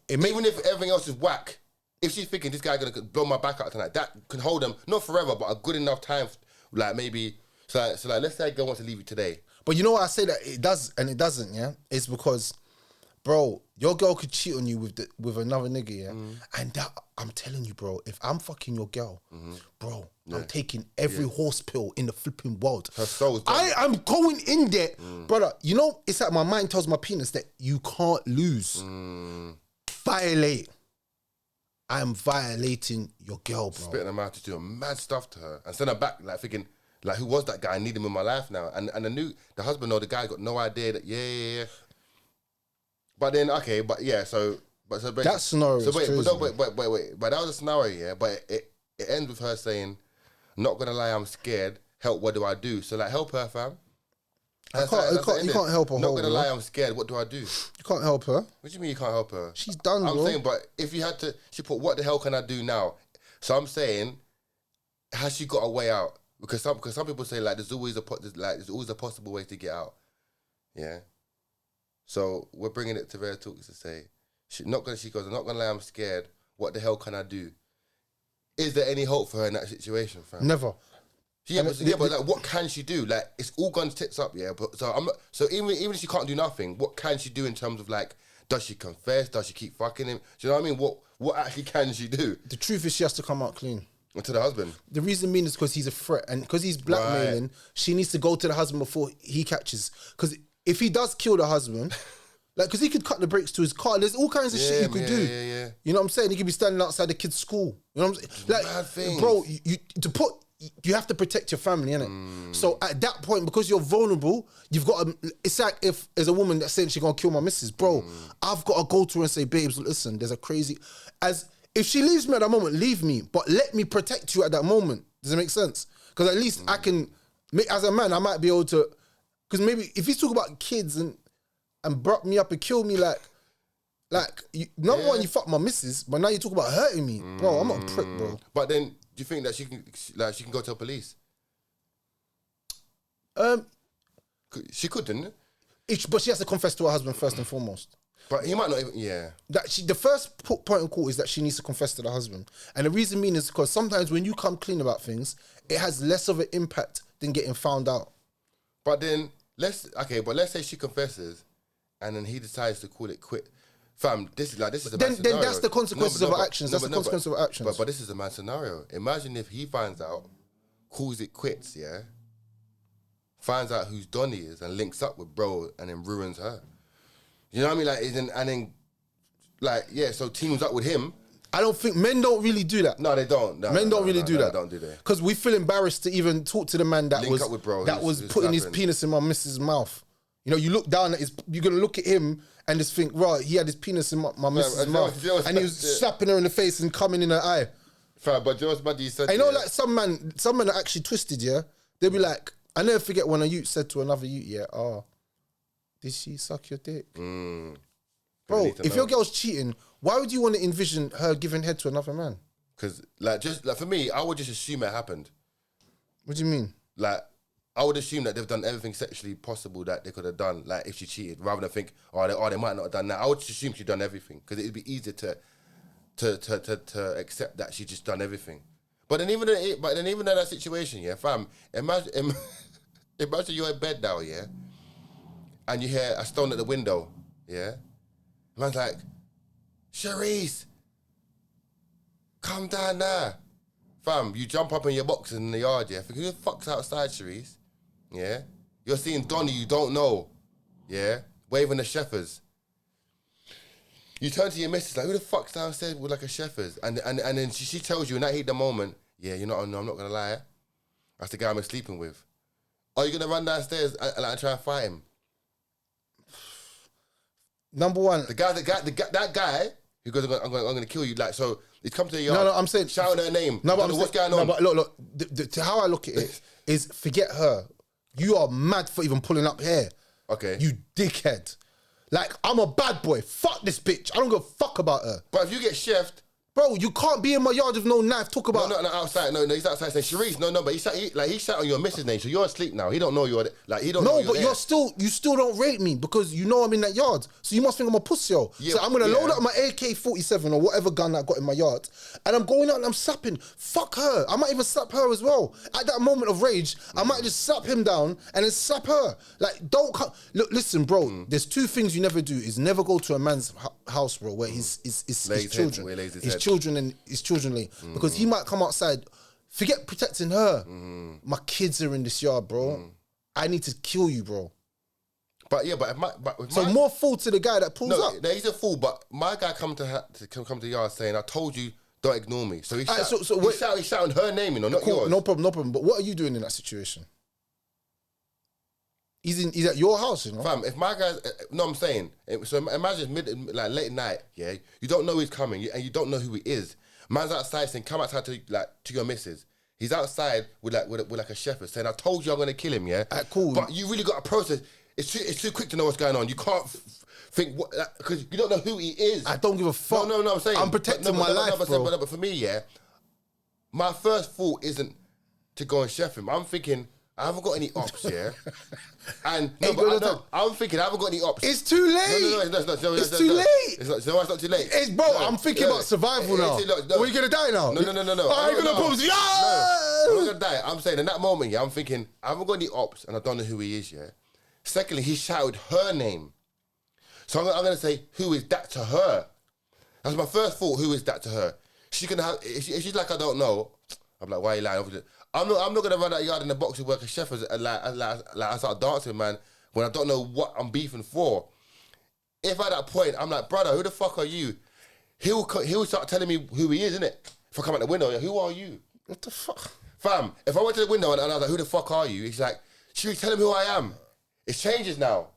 Even if everything else is whack, if she's thinking this guy's gonna blow my back out tonight, that can hold them not forever, but a good enough time, like maybe. So like, let's say a girl wants to leave you today. But you know what I say that it does and it doesn't, yeah? It's because, bro, your girl could cheat on you with another nigga, yeah? And that, I'm telling you, bro, if I'm fucking your girl, bro, I'm taking every horse pill in the flipping world. Her soul's I am going in there. Brother, you know, it's like my mind tells my penis that you can't lose. Violate. I am violating your girl, bro. Spitting her mouth to do mad stuff to her and send her back, like thinking, like, who was that guy? I need him in my life now. And the husband or the guy got no idea that, yeah. But then, okay, so that scenario is crazy. Wait. But that was a scenario, yeah. But it ends with her saying, "Not gonna lie, I'm scared. Help, what do I do?" So like, help her, fam. You can't help her. Not gonna lie, I'm scared. What do I do? You can't help her. What do you mean you can't help her? She's done. I'm bro. saying, but if you had to, she put, "What the hell can I do now?" So I'm saying, has she got a way out? Because some people say like there's always a possible way to get out. Yeah. So we're bringing it to Rare Talks to say, she goes, "I'm not gonna lie, I'm scared. What the hell can I do?" Is there any hope for her in that situation, fam? Never. But like, what can she do? Like, it's all guns tits up, yeah. But so even if she can't do nothing, what can she do in terms of like, does she confess? Does she keep fucking him? Do you know what I mean? What actually can she do? The truth is, she has to come out clean. To the husband. The reason being is because he's a threat, and because he's blackmailing, right. She needs to go to the husband before he catches. Because if he does kill the husband, like, because he could cut the brakes to his car. There's all kinds of shit he could do. Yeah. You know what I'm saying? He could be standing outside the kid's school. You know what I'm saying? Mad things. Bro, you have to protect your family, innit? So at that point, because you're vulnerable, you've got to, it's like if there's a woman that's saying she's gonna kill my missus, bro, I've got to go to her and say, babes, listen, there's a crazy, if she leaves me at that moment, leave me, but let me protect you at that moment. Does it make sense? Because at least I can, as a man, I might be able to, because maybe if he's talking about kids and brought me up and killed me, number one, you fuck my missus, but now you talk about hurting me. Bro, I'm not a prick, bro. But then, do you think that she can go tell police? She could, didn't it? But she has to confess to her husband first and foremost. But he might not even, yeah. The first point of call is that she needs to confess to the husband. And the reason being is because sometimes when you come clean about things, it has less of an impact than getting found out. But then, let's say she confesses and then he decides to call it quit. Fam, this is a bad scenario. Then that's the consequences of her actions. That's the consequence of her actions. But this is a mad scenario. Imagine if he finds out, calls it quits, yeah? finds out who's Donnie is and links up with bro and then ruins her. You know what I mean? Like, and then, like, yeah, so teams up with him. I don't think men don't really do that. No, they don't. Men don't really do that. They don't do that. Because we feel embarrassed to even talk to the man that Link up with bro, was who's putting his slapping. penis in my missus' mouth. You know, you look down at you're gonna look at him and just think, right, he had his penis in my missus' mouth, and he was slapping her in the face and coming in her eye. Fair, but Joe's buddy said, I know, like some men are actually twisted. Yeah, they'll be like, I never forget when a youth said to another youth, yeah, did she suck your dick? Bro, if your girl's cheating, why would you want to envision her giving head to another man? Because, like, just like for me, I would just assume it happened. What do you mean? Like, I would assume that they've done everything sexually possible that they could have done, like, if she cheated, rather than think, they might not have done that. I would just assume she'd done everything, because it'd be easier to accept that she just done everything. But then even in that situation, yeah, fam, imagine you're in bed now, yeah, and you hear a stone at the window, yeah. Man's like, Sharice, come down there. Fam, you jump up in your boxes in the yard, yeah. Who the fuck's outside, Sharice? Yeah. You're seeing Donnie you don't know, yeah, waving the shepherds. You turn to your missus like, who the fuck's downstairs with like a shepherds? And then she tells you in that heat of the moment, yeah, I'm not gonna lie, that's the guy I'm sleeping with. Are you gonna run downstairs and try and fight him? Number one, that guy who goes, I'm gonna kill you. Like, so he's come to the yard. No, I'm saying shouting her name. No, but what's going on? No, but look. How I look at it is, forget her. You are mad for even pulling up hair. Okay. You dickhead. Like, I'm a bad boy. Fuck this bitch. I don't give a fuck about her. But if you get chefed, bro, you can't be in my yard with no knife. Talk about no, outside. No, he's outside saying Sharice. No, but he shot on your missus' name, so you're asleep now. He don't know you're like he don't. No, know but you still don't rate me because you know I'm in that yard. So you must think I'm a pussy. Yeah, so I'm gonna load up my AK-47 or whatever gun I got in my yard, and I'm going out and I'm slapping. Fuck her. I might even slap her as well. At that moment of rage, I might just slap him down and then slap her. Like, don't look. Listen, bro. There's two things you never do: is never go to a man's house, bro, where his children, his children lay, because he might come outside. Forget protecting her. My kids are in this yard, bro. I need to kill you, bro. But yeah, so more fool to the guy that pulls up. No, he's a fool. But my guy come to the yard saying, "I told you, don't ignore me." So he's shouting her name, not yours. No problem. But what are you doing in that situation? He's at your house, Fam, if my guy's, I'm saying, so imagine late night, yeah, you don't know he's coming, and you don't know who he is. Man's outside saying, come outside to your missus. He's outside with a shepherd saying, I told you I'm gonna kill him, yeah. Cool. But you really got to process. It's too quick to know what's going on. You can't think because you don't know who he is. I don't give a fuck. No, I'm saying I'm protecting my life, bro. But for me, yeah, my first thought isn't to go and chef him. I'm thinking, I haven't got any ops, yeah. And I'm thinking I haven't got any ops. It's too late. No, it's too late. It's not too late. It's bro. I'm thinking about survival now. Are you gonna die now? No. Are you gonna put? No, I'm not gonna die. I'm saying in that moment, yeah, I'm thinking I haven't got any ops, and I don't know who he is, yeah. Secondly, he shouted her name, so I'm gonna say, who is that to her? That's my first thought. Who is that to her? She's gonna have. If she's like, I don't know. I'm like, why are you lying? I'm not gonna run that yard in the box and work as chef and I start dancing, man, when I don't know what I'm beefing for. If at that point I'm like, brother, who the fuck are you? He'll start telling me who he is, innit? If I come out the window, who are you? What the fuck? Fam, if I went to the window and I was like, who the fuck are you? He's like, should we tell him who I am? It changes now.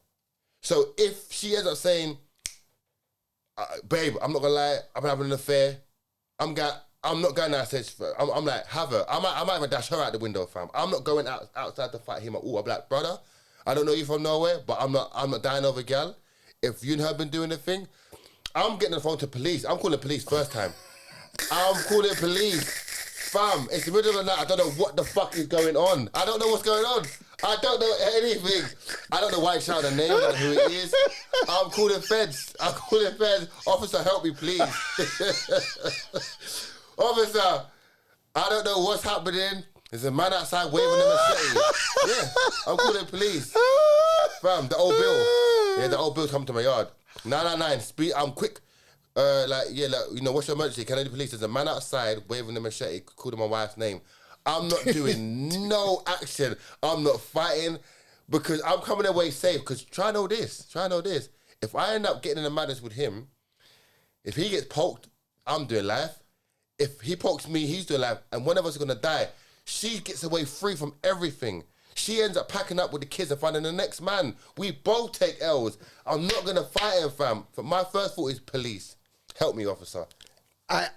So if she ends up saying, babe, I'm not gonna lie, I've been having an affair, I'm not going downstairs. I'm like, have her. I might even dash her out the window, fam. I'm not going outside to fight him at all. I'm like, brother, I don't know you from nowhere, but I'm not dying over a girl. If you and her been doing the thing, I'm getting the phone to police. I'm calling police first time. I'm calling police. Fam, it's the middle of the night. I don't know what the fuck is going on. I don't know what's going on. I don't know anything. I don't know why he's shouting a name. I don't know who it is. I'm calling feds. Officer, help me, please. Officer, I don't know what's happening. There's a man outside waving a machete. Yeah, I'm calling police. Fam, the old bill. Yeah, the old bill come to my yard. 999, speed, I'm quick. What's your emergency? Can I do police? There's a man outside waving the machete, calling my wife's name. I'm not doing no action. I'm not fighting. Because I'm coming away safe. Because try know this. If I end up getting in a madness with him, if he gets poked, I'm doing life. If he pokes me, he's doing life. And one of us is going to die. She gets away free from everything. She ends up packing up with the kids and finding the next man. We both take L's. I'm not going to fight him, fam. But my first thought is police. Help me, officer. I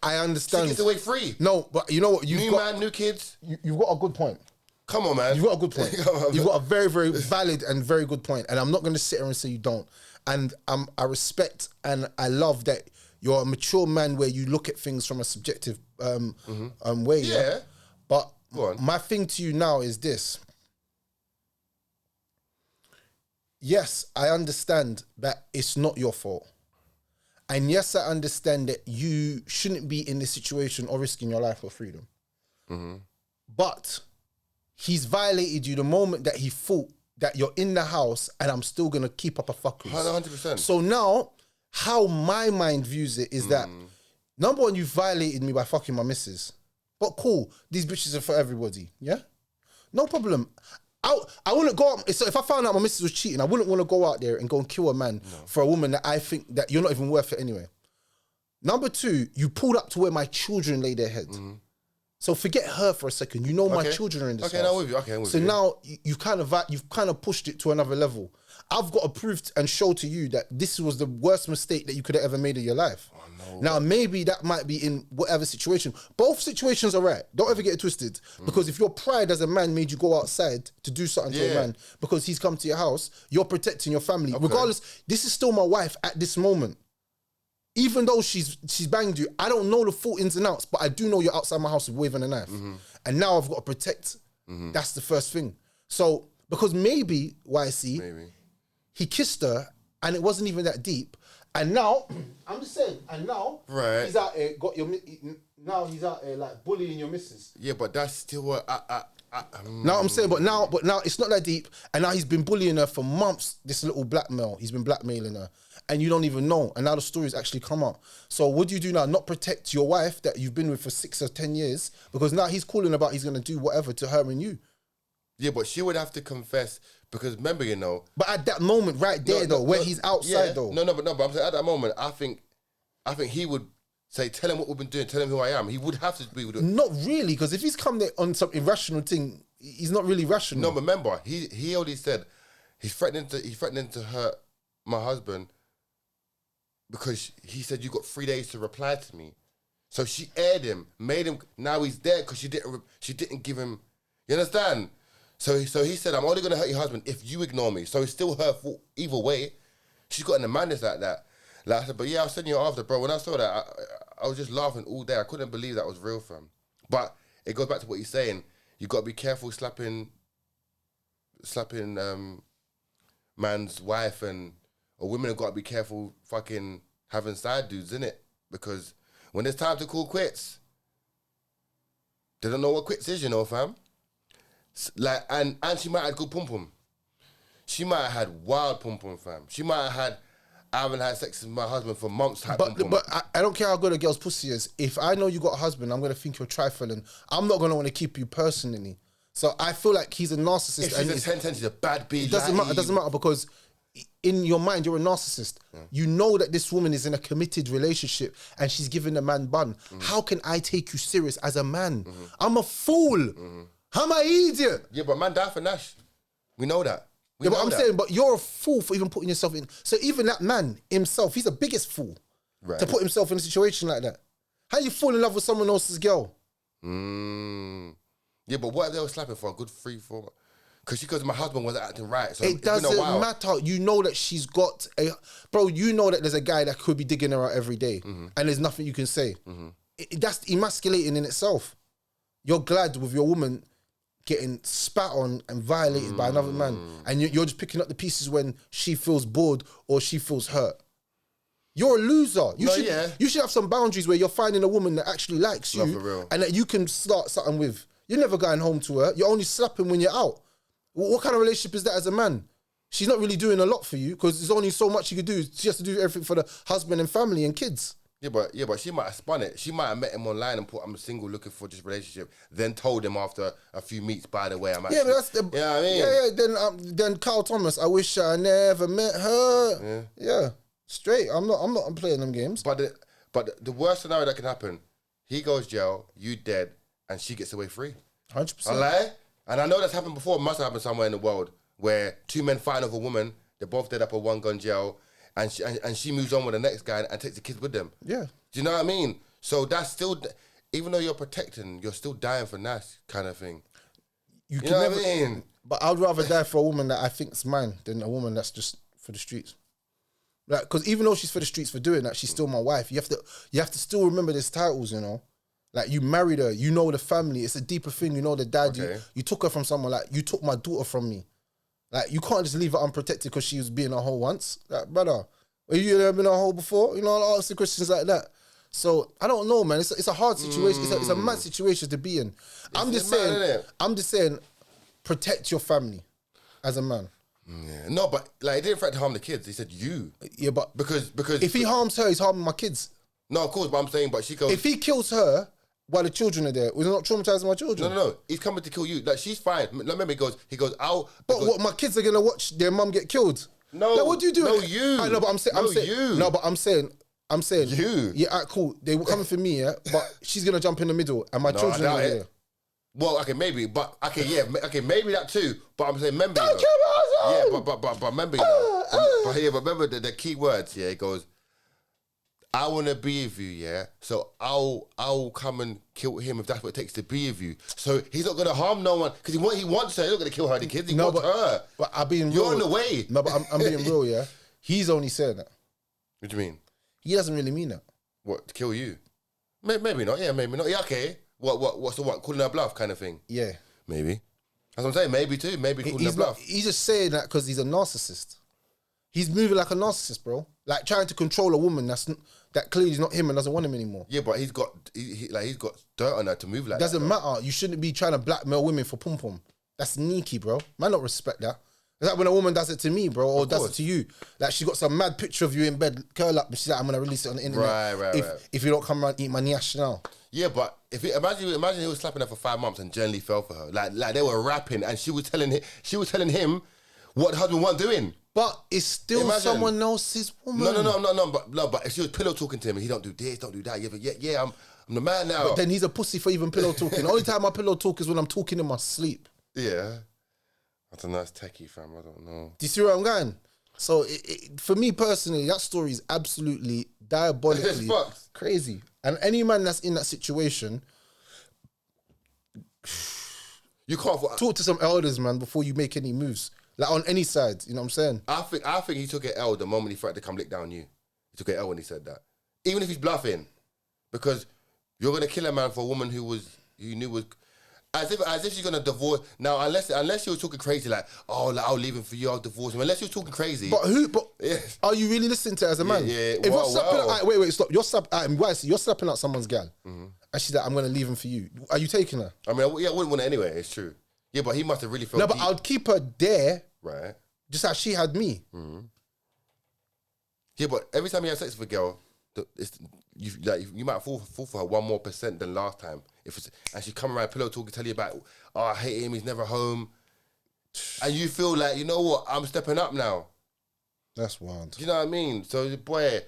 understand. She gets away free. No, but you know what? New man, new kids. You've got a good point. Come on, man. You've got a good point. You've got a very, very valid and very good point. And I'm not going to sit here and say you don't. And I respect and I love that you're a mature man where you look at things from a subjective way. Yeah. But my thing to you now is this. Yes, I understand that it's not your fault. And yes, I understand that you shouldn't be in this situation or risking your life for freedom. Mm-hmm. But he's violated you the moment that he thought that you're in the house and I'm still going to keep up a fucking. 100%. So now, how my mind views it is that, number one, you violated me by fucking my missus. But cool, these bitches are for everybody, yeah? No problem. I wouldn't go out, so if I found out my missus was cheating, I wouldn't want to go out there and go and kill a man for a woman that I think that you're not even worth it anyway. Number two, you pulled up to where my children lay their head. Mm-hmm. So forget her for a second. You know my children are in this house. Now with you. I'm with you. Now you've kind of pushed it to another level. I've got to prove and show to you that this was the worst mistake that you could have ever made in your life. Oh, no. Now maybe that might be in whatever situation. Both situations are right. Don't ever get it twisted. Because if your pride as a man made you go outside to do something to a man because he's come to your house, you're protecting your family. Okay. Regardless, this is still my wife at this moment. Even though she's banged you, I don't know the full ins and outs, but I do know you're outside my house waving a knife. Mm-hmm. And now I've got to protect. Mm-hmm. That's the first thing. So, because maybe, he kissed her and it wasn't even that deep. And now, I'm just saying, he's out here, now he's out here like bullying your missus. Yeah, but that's still what Now I'm saying, but now it's not that deep. And now he's been bullying her for months, this little blackmail. He's been blackmailing her. And you don't even know. And now the story's actually come out. So what do you do now? Not protect your wife that you've been with for 6 or 10 years? Because now he's calling about he's going to do whatever to her and you. Yeah, but she would have to confess because remember, But at that moment right there, where he's outside, though. No, but I'm saying at that moment, I think he would say, tell him what we've been doing, tell him who I am. He would have to be with it. Not really, because if he's come there on some irrational thing, he's not really rational. No, but remember, he already said he's threatening to hurt my husband because he said you got 3 days to reply to me. So she aired him, made him. Now he's there because she didn't give him. You understand? So he said, I'm only gonna hurt your husband if you ignore me. So it's still her fault either way. She's got in the madness like that. Like I said, but yeah, I'll send you after, bro. When I saw that, I was just laughing all day. I couldn't believe that was real, fam. But it goes back to what you're saying. You got to be careful slapping man's wife or women have got to be careful fucking having side dudes, innit? Because when it's time to call quits, they don't know what quits is, fam. Like, and she might have had good pum-pum. She might have had wild pum-pum, fam. She might have had, I haven't had sex with my husband for months type pum-pum. But I don't care how good a girl's pussy is. If I know you got a husband, I'm going to think you're trifling. I'm not going to want to keep you personally. So I feel like he's a narcissist. If she's a 10-10, she's a bad bitch. It doesn't matter because in your mind, you're a narcissist. Yeah. You know that this woman is in a committed relationship and she's giving the man bun. Mm-hmm. How can I take you serious as a man? Mm-hmm. I'm a fool. Mm-hmm. How am I idiot? Yeah, but man died for Nash. We know that. But I'm saying, but you're a fool for even putting yourself in. So even that man himself, he's the biggest fool to put himself in a situation like that. How you fall in love with someone else's girl? Yeah, but what if they were slapping for a good 3-4? Because my husband wasn't acting right. So it doesn't matter. You know that she's got a... Bro, you know that there's a guy that could be digging her out every day and there's nothing you can say. That's emasculating in itself. You're glad with your woman getting spat on and violated by another man, and you're just picking up the pieces when she feels bored or she feels hurt. You're a loser. You should have some boundaries where you're finding a woman that actually likes you and that you can start something with. You're never going home to her. You're only slapping when you're out. What kind of relationship is that as a man? She's not really doing a lot for you because there's only so much you could do. She has to do everything for the husband and family and kids. Yeah, but she might have spun it. She might have met him online and put, I'm single looking for this relationship. Then told him after a few meets, by the way, I'm actually. Yeah, but that's the. You know what I mean? Yeah. Then Carl Thomas. I wish I never met her. Yeah. Straight. I'm playing them games. But the worst scenario that can happen, he goes jail, you dead, and she gets away free. 100%. I lie. And I know that's happened before. It must have happened somewhere in the world where two men fighting over a woman. They're both dead up a one-gun jail, and she moves on with the next guy and takes the kids with them. Yeah. Do you know what I mean? So that's still, even though you're protecting, you're still dying for nice kind of thing. You know what I mean? But I'd rather die for a woman that I think's mine than a woman that's just for the streets. Like, because even though she's for the streets for doing that, she's still my wife. You have to still remember these titles, you know. Like, you married her, you know the family. It's a deeper thing. You know the dad. Okay. You took her from someone. Like, you took my daughter from me. Like, you can't just leave her unprotected because she was being a hoe once. Like, brother, have you ever been a hoe before? You know, I'll ask the questions like that. So I don't know, man. It's a hard situation. It's a mad situation to be in. I'm just saying, protect your family as a man. Yeah. No, but like, he didn't threaten to harm the kids. He said you. Yeah, but because if he harms her, he's harming my kids. No, of course, but I'm saying, but she goes. If he kills her while the children are there, was it not traumatizing my children? No. He's coming to kill you. Like, she's fine. Remember, he goes, I'll. But what, my kids are gonna watch their mum get killed? No. Like, what do you do? No, you. I know, but I'm saying you. No, but I'm saying you. Yeah, alright, cool. They were coming for me, yeah, but she's gonna jump in the middle, and my children are there. Well, okay, maybe, but okay, yeah, okay, maybe that too. But I'm saying, remember, Don't kill my yeah, son! but remember, you know, but remember the key words. Yeah, it goes, I want to be with you, yeah. So I'll come and kill him if that's what it takes to be with you. So he's not gonna harm no one because he wants her. He's not gonna kill her, the kids. He wants her. But I'm being You're real. in the way. No, but I'm being real, yeah. He's only saying that. What do you mean? He doesn't really mean that. What, to kill you? Maybe not. Yeah, maybe not. Yeah, okay. What's the what? Calling her bluff kind of thing. Yeah. Maybe. That's what I'm saying. Maybe too. Maybe calling her bluff. He's just saying that because he's a narcissist. He's moving like a narcissist, bro. Like trying to control a woman that clearly is not him and doesn't want him anymore. Yeah, but he's got dirt on her to move like that. Doesn't matter. You shouldn't be trying to blackmail women for pum pum. That's sneaky, bro. Man, not respect that. It's like when a woman does it to me, bro, or does it to you. Like, she got some mad picture of you in bed, curl up, and she's like, I'm gonna release it on the internet. Right. If you don't come around, eat my nyash now. Yeah, but imagine he was slapping her for 5 months and generally fell for her. Like they were rapping, and she was telling him what the husband wasn't doing. But it's still someone else's woman. No. But if she was pillow talking to him, and he don't do this, don't do that. Yeah, I'm the man now. But then he's a pussy for even pillow talking. The only time I pillow talk is when I'm talking in my sleep. Yeah. I don't know, it's techie, fam. I don't know. Do you see where I'm going? So, for me personally, that story is absolutely diabolically crazy. And any man that's in that situation, you can't talk to some elders, man, before you make any moves. Like, on any side, you know what I'm saying? I think he took an L the moment he threatened to come lick down you. He took an L when he said that. Even if he's bluffing. Because you're going to kill a man for a woman who you knew was... As if she's gonna divorce now, unless you were talking crazy like, I'll leave him for you, I'll divorce him. Unless you're talking crazy. But are you really listening to her as a man? Yeah. If you're slapping, wait, stop. You're slapping out someone's gal, and she's like, I'm gonna leave him for you. Are you taking her? I mean, I wouldn't want it anyway. It's true. Yeah, but he must have really felt. No, but I'd keep her there, right? Just as she had me. Yeah, but every time you have sex with a girl, you might fall for her 1% than last time. And she come around pillow talking, tell you about, I hate him, he's never home, and you feel like, you know what, I'm stepping up now. That's wild. You know what I mean? So, boy,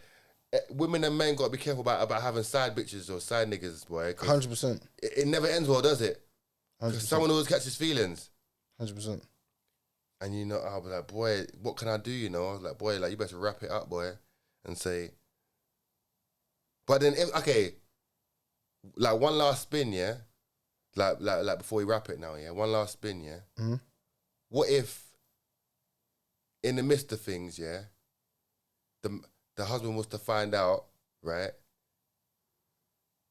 women and men got to be careful about having side bitches or side niggas, boy. 100%. It never ends well, does it? 100%. Someone always catches feelings. 100%. And you know, I'll be like, boy, what can I do? You know, I was like, boy, like you better wrap it up, boy, and say. But then, like one last spin, yeah. Like before we wrap it now, yeah. One last spin, yeah. Mm-hmm. What if, in the midst of things, yeah, the husband was to find out, right?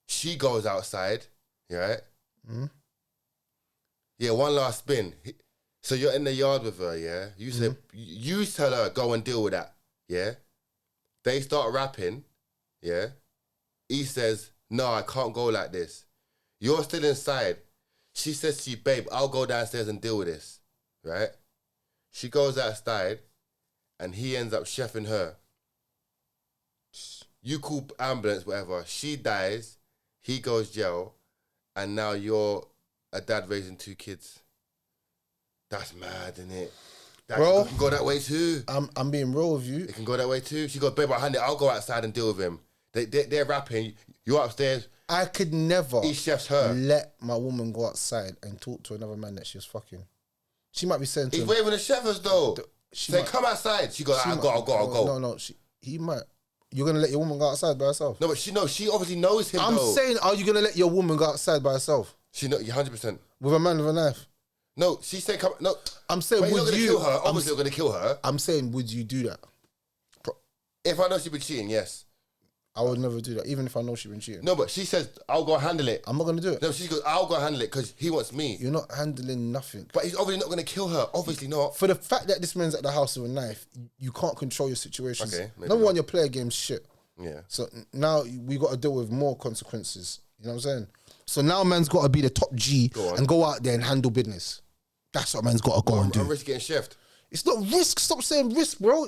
She goes outside, right? Mm-hmm. Yeah, one last spin. So you're in the yard with her, yeah? You say, you tell her, go and deal with that, yeah? They start rapping, yeah? He says, no, I can't go like this. You're still inside. She says to you, babe, I'll go downstairs and deal with this, right? She goes outside and he ends up chefing her. you call ambulance, whatever. She dies, he goes jail, and now you're a dad raising 2 kids. That's mad, isn't it? That Bro, can go that way too. I'm being real with you. It can go that way too. She goes, babe, I'll go outside and deal with him. They're rapping. You're upstairs. I could never He chefs her. let my woman go outside and talk to another man that she was fucking. She might be saying to He's him, waving the chefs though. Say, come outside. She goes, I'll go. No, he might. You're gonna let your woman go outside by herself? No, but she obviously knows him. I'm though. saying, are you gonna let your woman go outside by herself? She know 100%. With a man with a knife? No, she said, come. No, I'm saying, but would you're you? kill her? Obviously, you're gonna kill her. I'm saying, would you do that? If I know she'd be cheating, yes. I would never do that, even if I know she's been cheating. No, but she says, I'll go handle it. I'm not gonna do it. No, she goes, I'll go handle it because he wants me. You're not handling nothing. But he's obviously not gonna kill her. Obviously not. For the fact that this man's at the house with a knife, you can't control your situations. Okay, maybe Number not. one, your player game's shit. Yeah. So now we got to deal with more consequences. You know what I'm saying? So now man's got to be the top G and go out there and handle business. That's what man's got to go and do. I'm risk getting chefed. It's not risk. Stop saying risk, bro.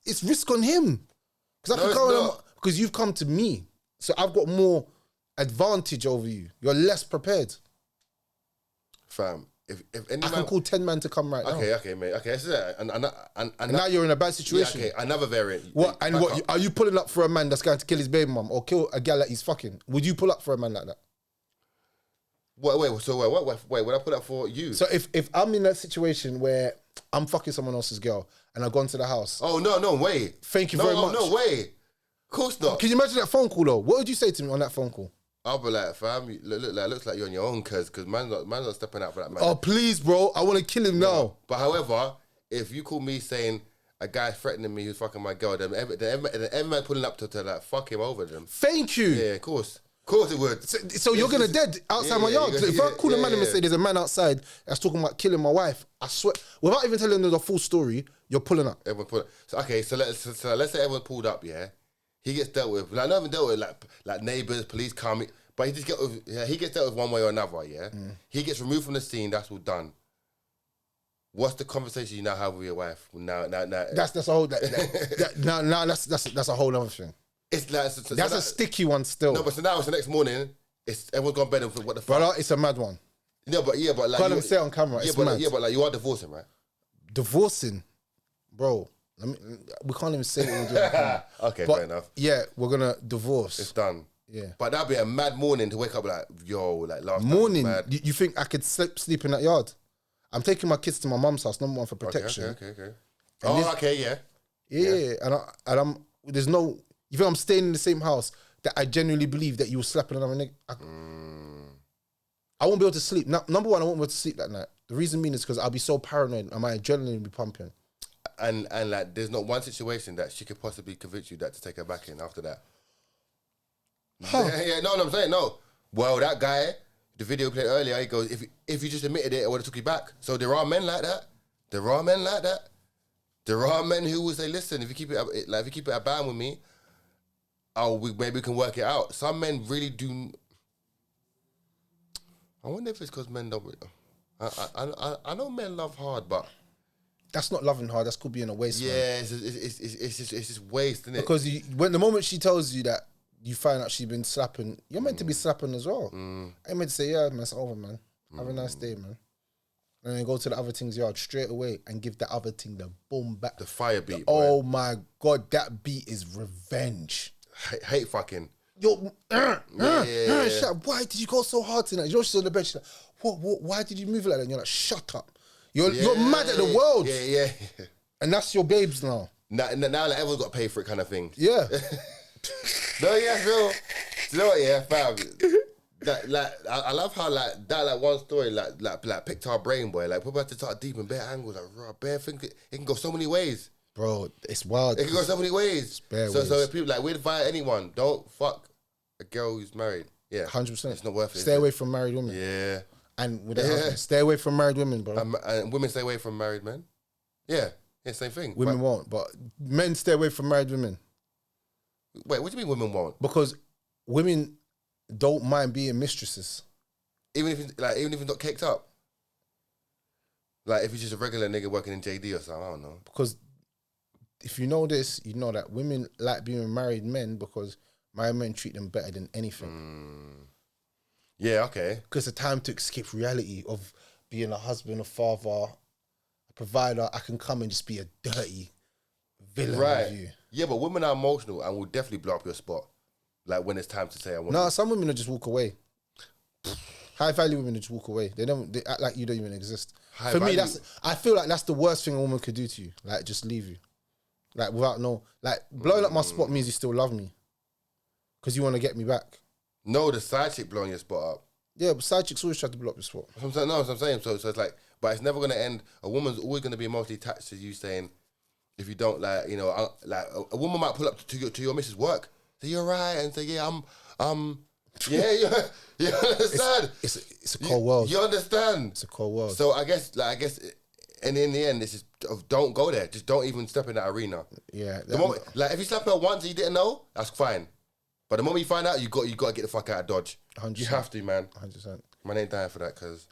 It's risk on him. Because because you've come to me, so I've got more advantage over you. You're less prepared. Fam, if any I can call 10 men to come right now. Okay, mate. Okay, so that, And now you're in a bad situation. Yeah, okay, another variant. What? And what? Are you pulling up for a man that's going to kill his baby mum or kill a gal that he's fucking? Would you pull up for a man like that? Wait, would I put up for you? So if I'm in that situation where I'm fucking someone else's girl and I've gone to the house. Oh, no, wait. Thank you very much. No, wait. Of course not. Can you imagine that phone call though? What would you say to me on that phone call? I'll be like, fam, looks like you're on your own, cause man's not stepping out for that man. Oh, please, bro. I want to kill him now. But however, if you call me saying a guy threatening me who's fucking my girl, then every man pulling up to like, fuck him over them. Thank you. Yeah, of course. Of course it would. So you're going to dead outside my yard. If I call a man and say there's a man outside that's talking about killing my wife, I swear, without even telling them the full story, you're pulling up. Everyone pull up. So let's say everyone pulled up, yeah? He gets dealt with. Like, not even dealt with, like neighbours, police come. But he gets dealt with one way or another, yeah? He gets removed from the scene, that's all done. What's the conversation you now have with your wife? Now. That's a whole, that's a whole other thing. It's like that's a sticky one still. No, but so now it's the next morning. Everyone's gone to bed and think, what the fuck? Brother, it's a mad one. No, but like Can't even say it on camera. It's mad. But like you are divorcing, right? Divorcing, bro. We can't even say what we're doing. On camera. Okay, but fair enough. Yeah, we're gonna divorce. It's done. Yeah, but that'd be a mad morning to wake up like, yo, like last morning. Night was mad. You think I could sleep in that yard? I'm taking my kids to my mum's house. Number one for protection. Okay. Okay, yeah. Yeah, and I'm. There's no. You think I'm staying in the same house that I genuinely believe that you were slapping another nigga? I won't be able to sleep. Number one, I won't be able to sleep that night. The reason being is because I'll be so paranoid and my adrenaline will be pumping. And like, there's not one situation that she could possibly convince you that to take her back in after that. Yeah, no, I'm saying no. Well, that guy, the video played earlier, he goes, if you just admitted it, I would have took you back. So there are men like that. There are men who will say, listen, if you keep it a band with me, maybe we can work it out. Some men really do. I wonder if it's because men don't. I know men love hard, but that's not loving hard. That's called being a waste. Yeah, it's just waste, isn't it? Because when the moment she tells you that you find out she's been slapping, you're meant to be slapping as well. I'm meant to say, yeah, man, it's over, man. Have a nice day, man. And then go to the other thing's yard straight away and give the other thing the boom back. The fire beat. Oh my God, that beat is revenge. Hate fucking. Yo, why did you go so hard tonight? You're just on the bench. Like, what? Why did you move like that? And you're like, shut up. You're mad at the world. Yeah. And that's your babes now. Now like, everyone's got to pay for it kind of thing. Yeah. No, yeah, bro. You know what, yeah, fam. That, like, I love how like that like one story like picked our brain, boy. Like, we're about to start deep in bare angles. Like, raw, bare thing. It can go so many ways. Bro, it's wild. It can go so many ways. So if people like, we'd invite anyone, don't fuck a girl who's married. Yeah, 100%. It's not worth it. Stay away from married women. Yeah, and with stay away from married women, bro. And women stay away from married men. Yeah, same thing. Women won't, but men stay away from married women. Wait, what do you mean women won't? Because women don't mind being mistresses, even if it's not caked up. Like if it's just a regular nigga working in JD or something, I don't know. Because if you know this, you know that women like being with married men because married men treat them better than anything. Yeah, okay. Because it's a time to escape reality of being a husband, a father, a provider. I can come and just be a dirty villain with you. Yeah, but women are emotional and will definitely blow up your spot. Like when it's time to say I want. No, some women will just walk away. High value women will just walk away. They act like you don't even exist. For me, I feel like that's the worst thing a woman could do to you. Like just leave you. Like without blowing up my spot means you still love me. Because you want to get me back. No, the side chick blowing your spot up. Yeah, but side chicks always try to blow up your spot. That's what I'm saying. So it's like, but it's never going to end. A woman's always going to be emotionally attached to you saying, if you don't like a woman might pull up to your missus' work, say you're right, and say you understand. It's a cold world. You understand? It's a cold world. So I guess, and in the end, it's just don't go there. Just don't even step in that arena. Yeah. The moment, if you slap her once and you didn't know, that's fine. But the moment you find out, you got to get the fuck out of Dodge. 100%. You have to, man. 100%. Man ain't dying for that, cause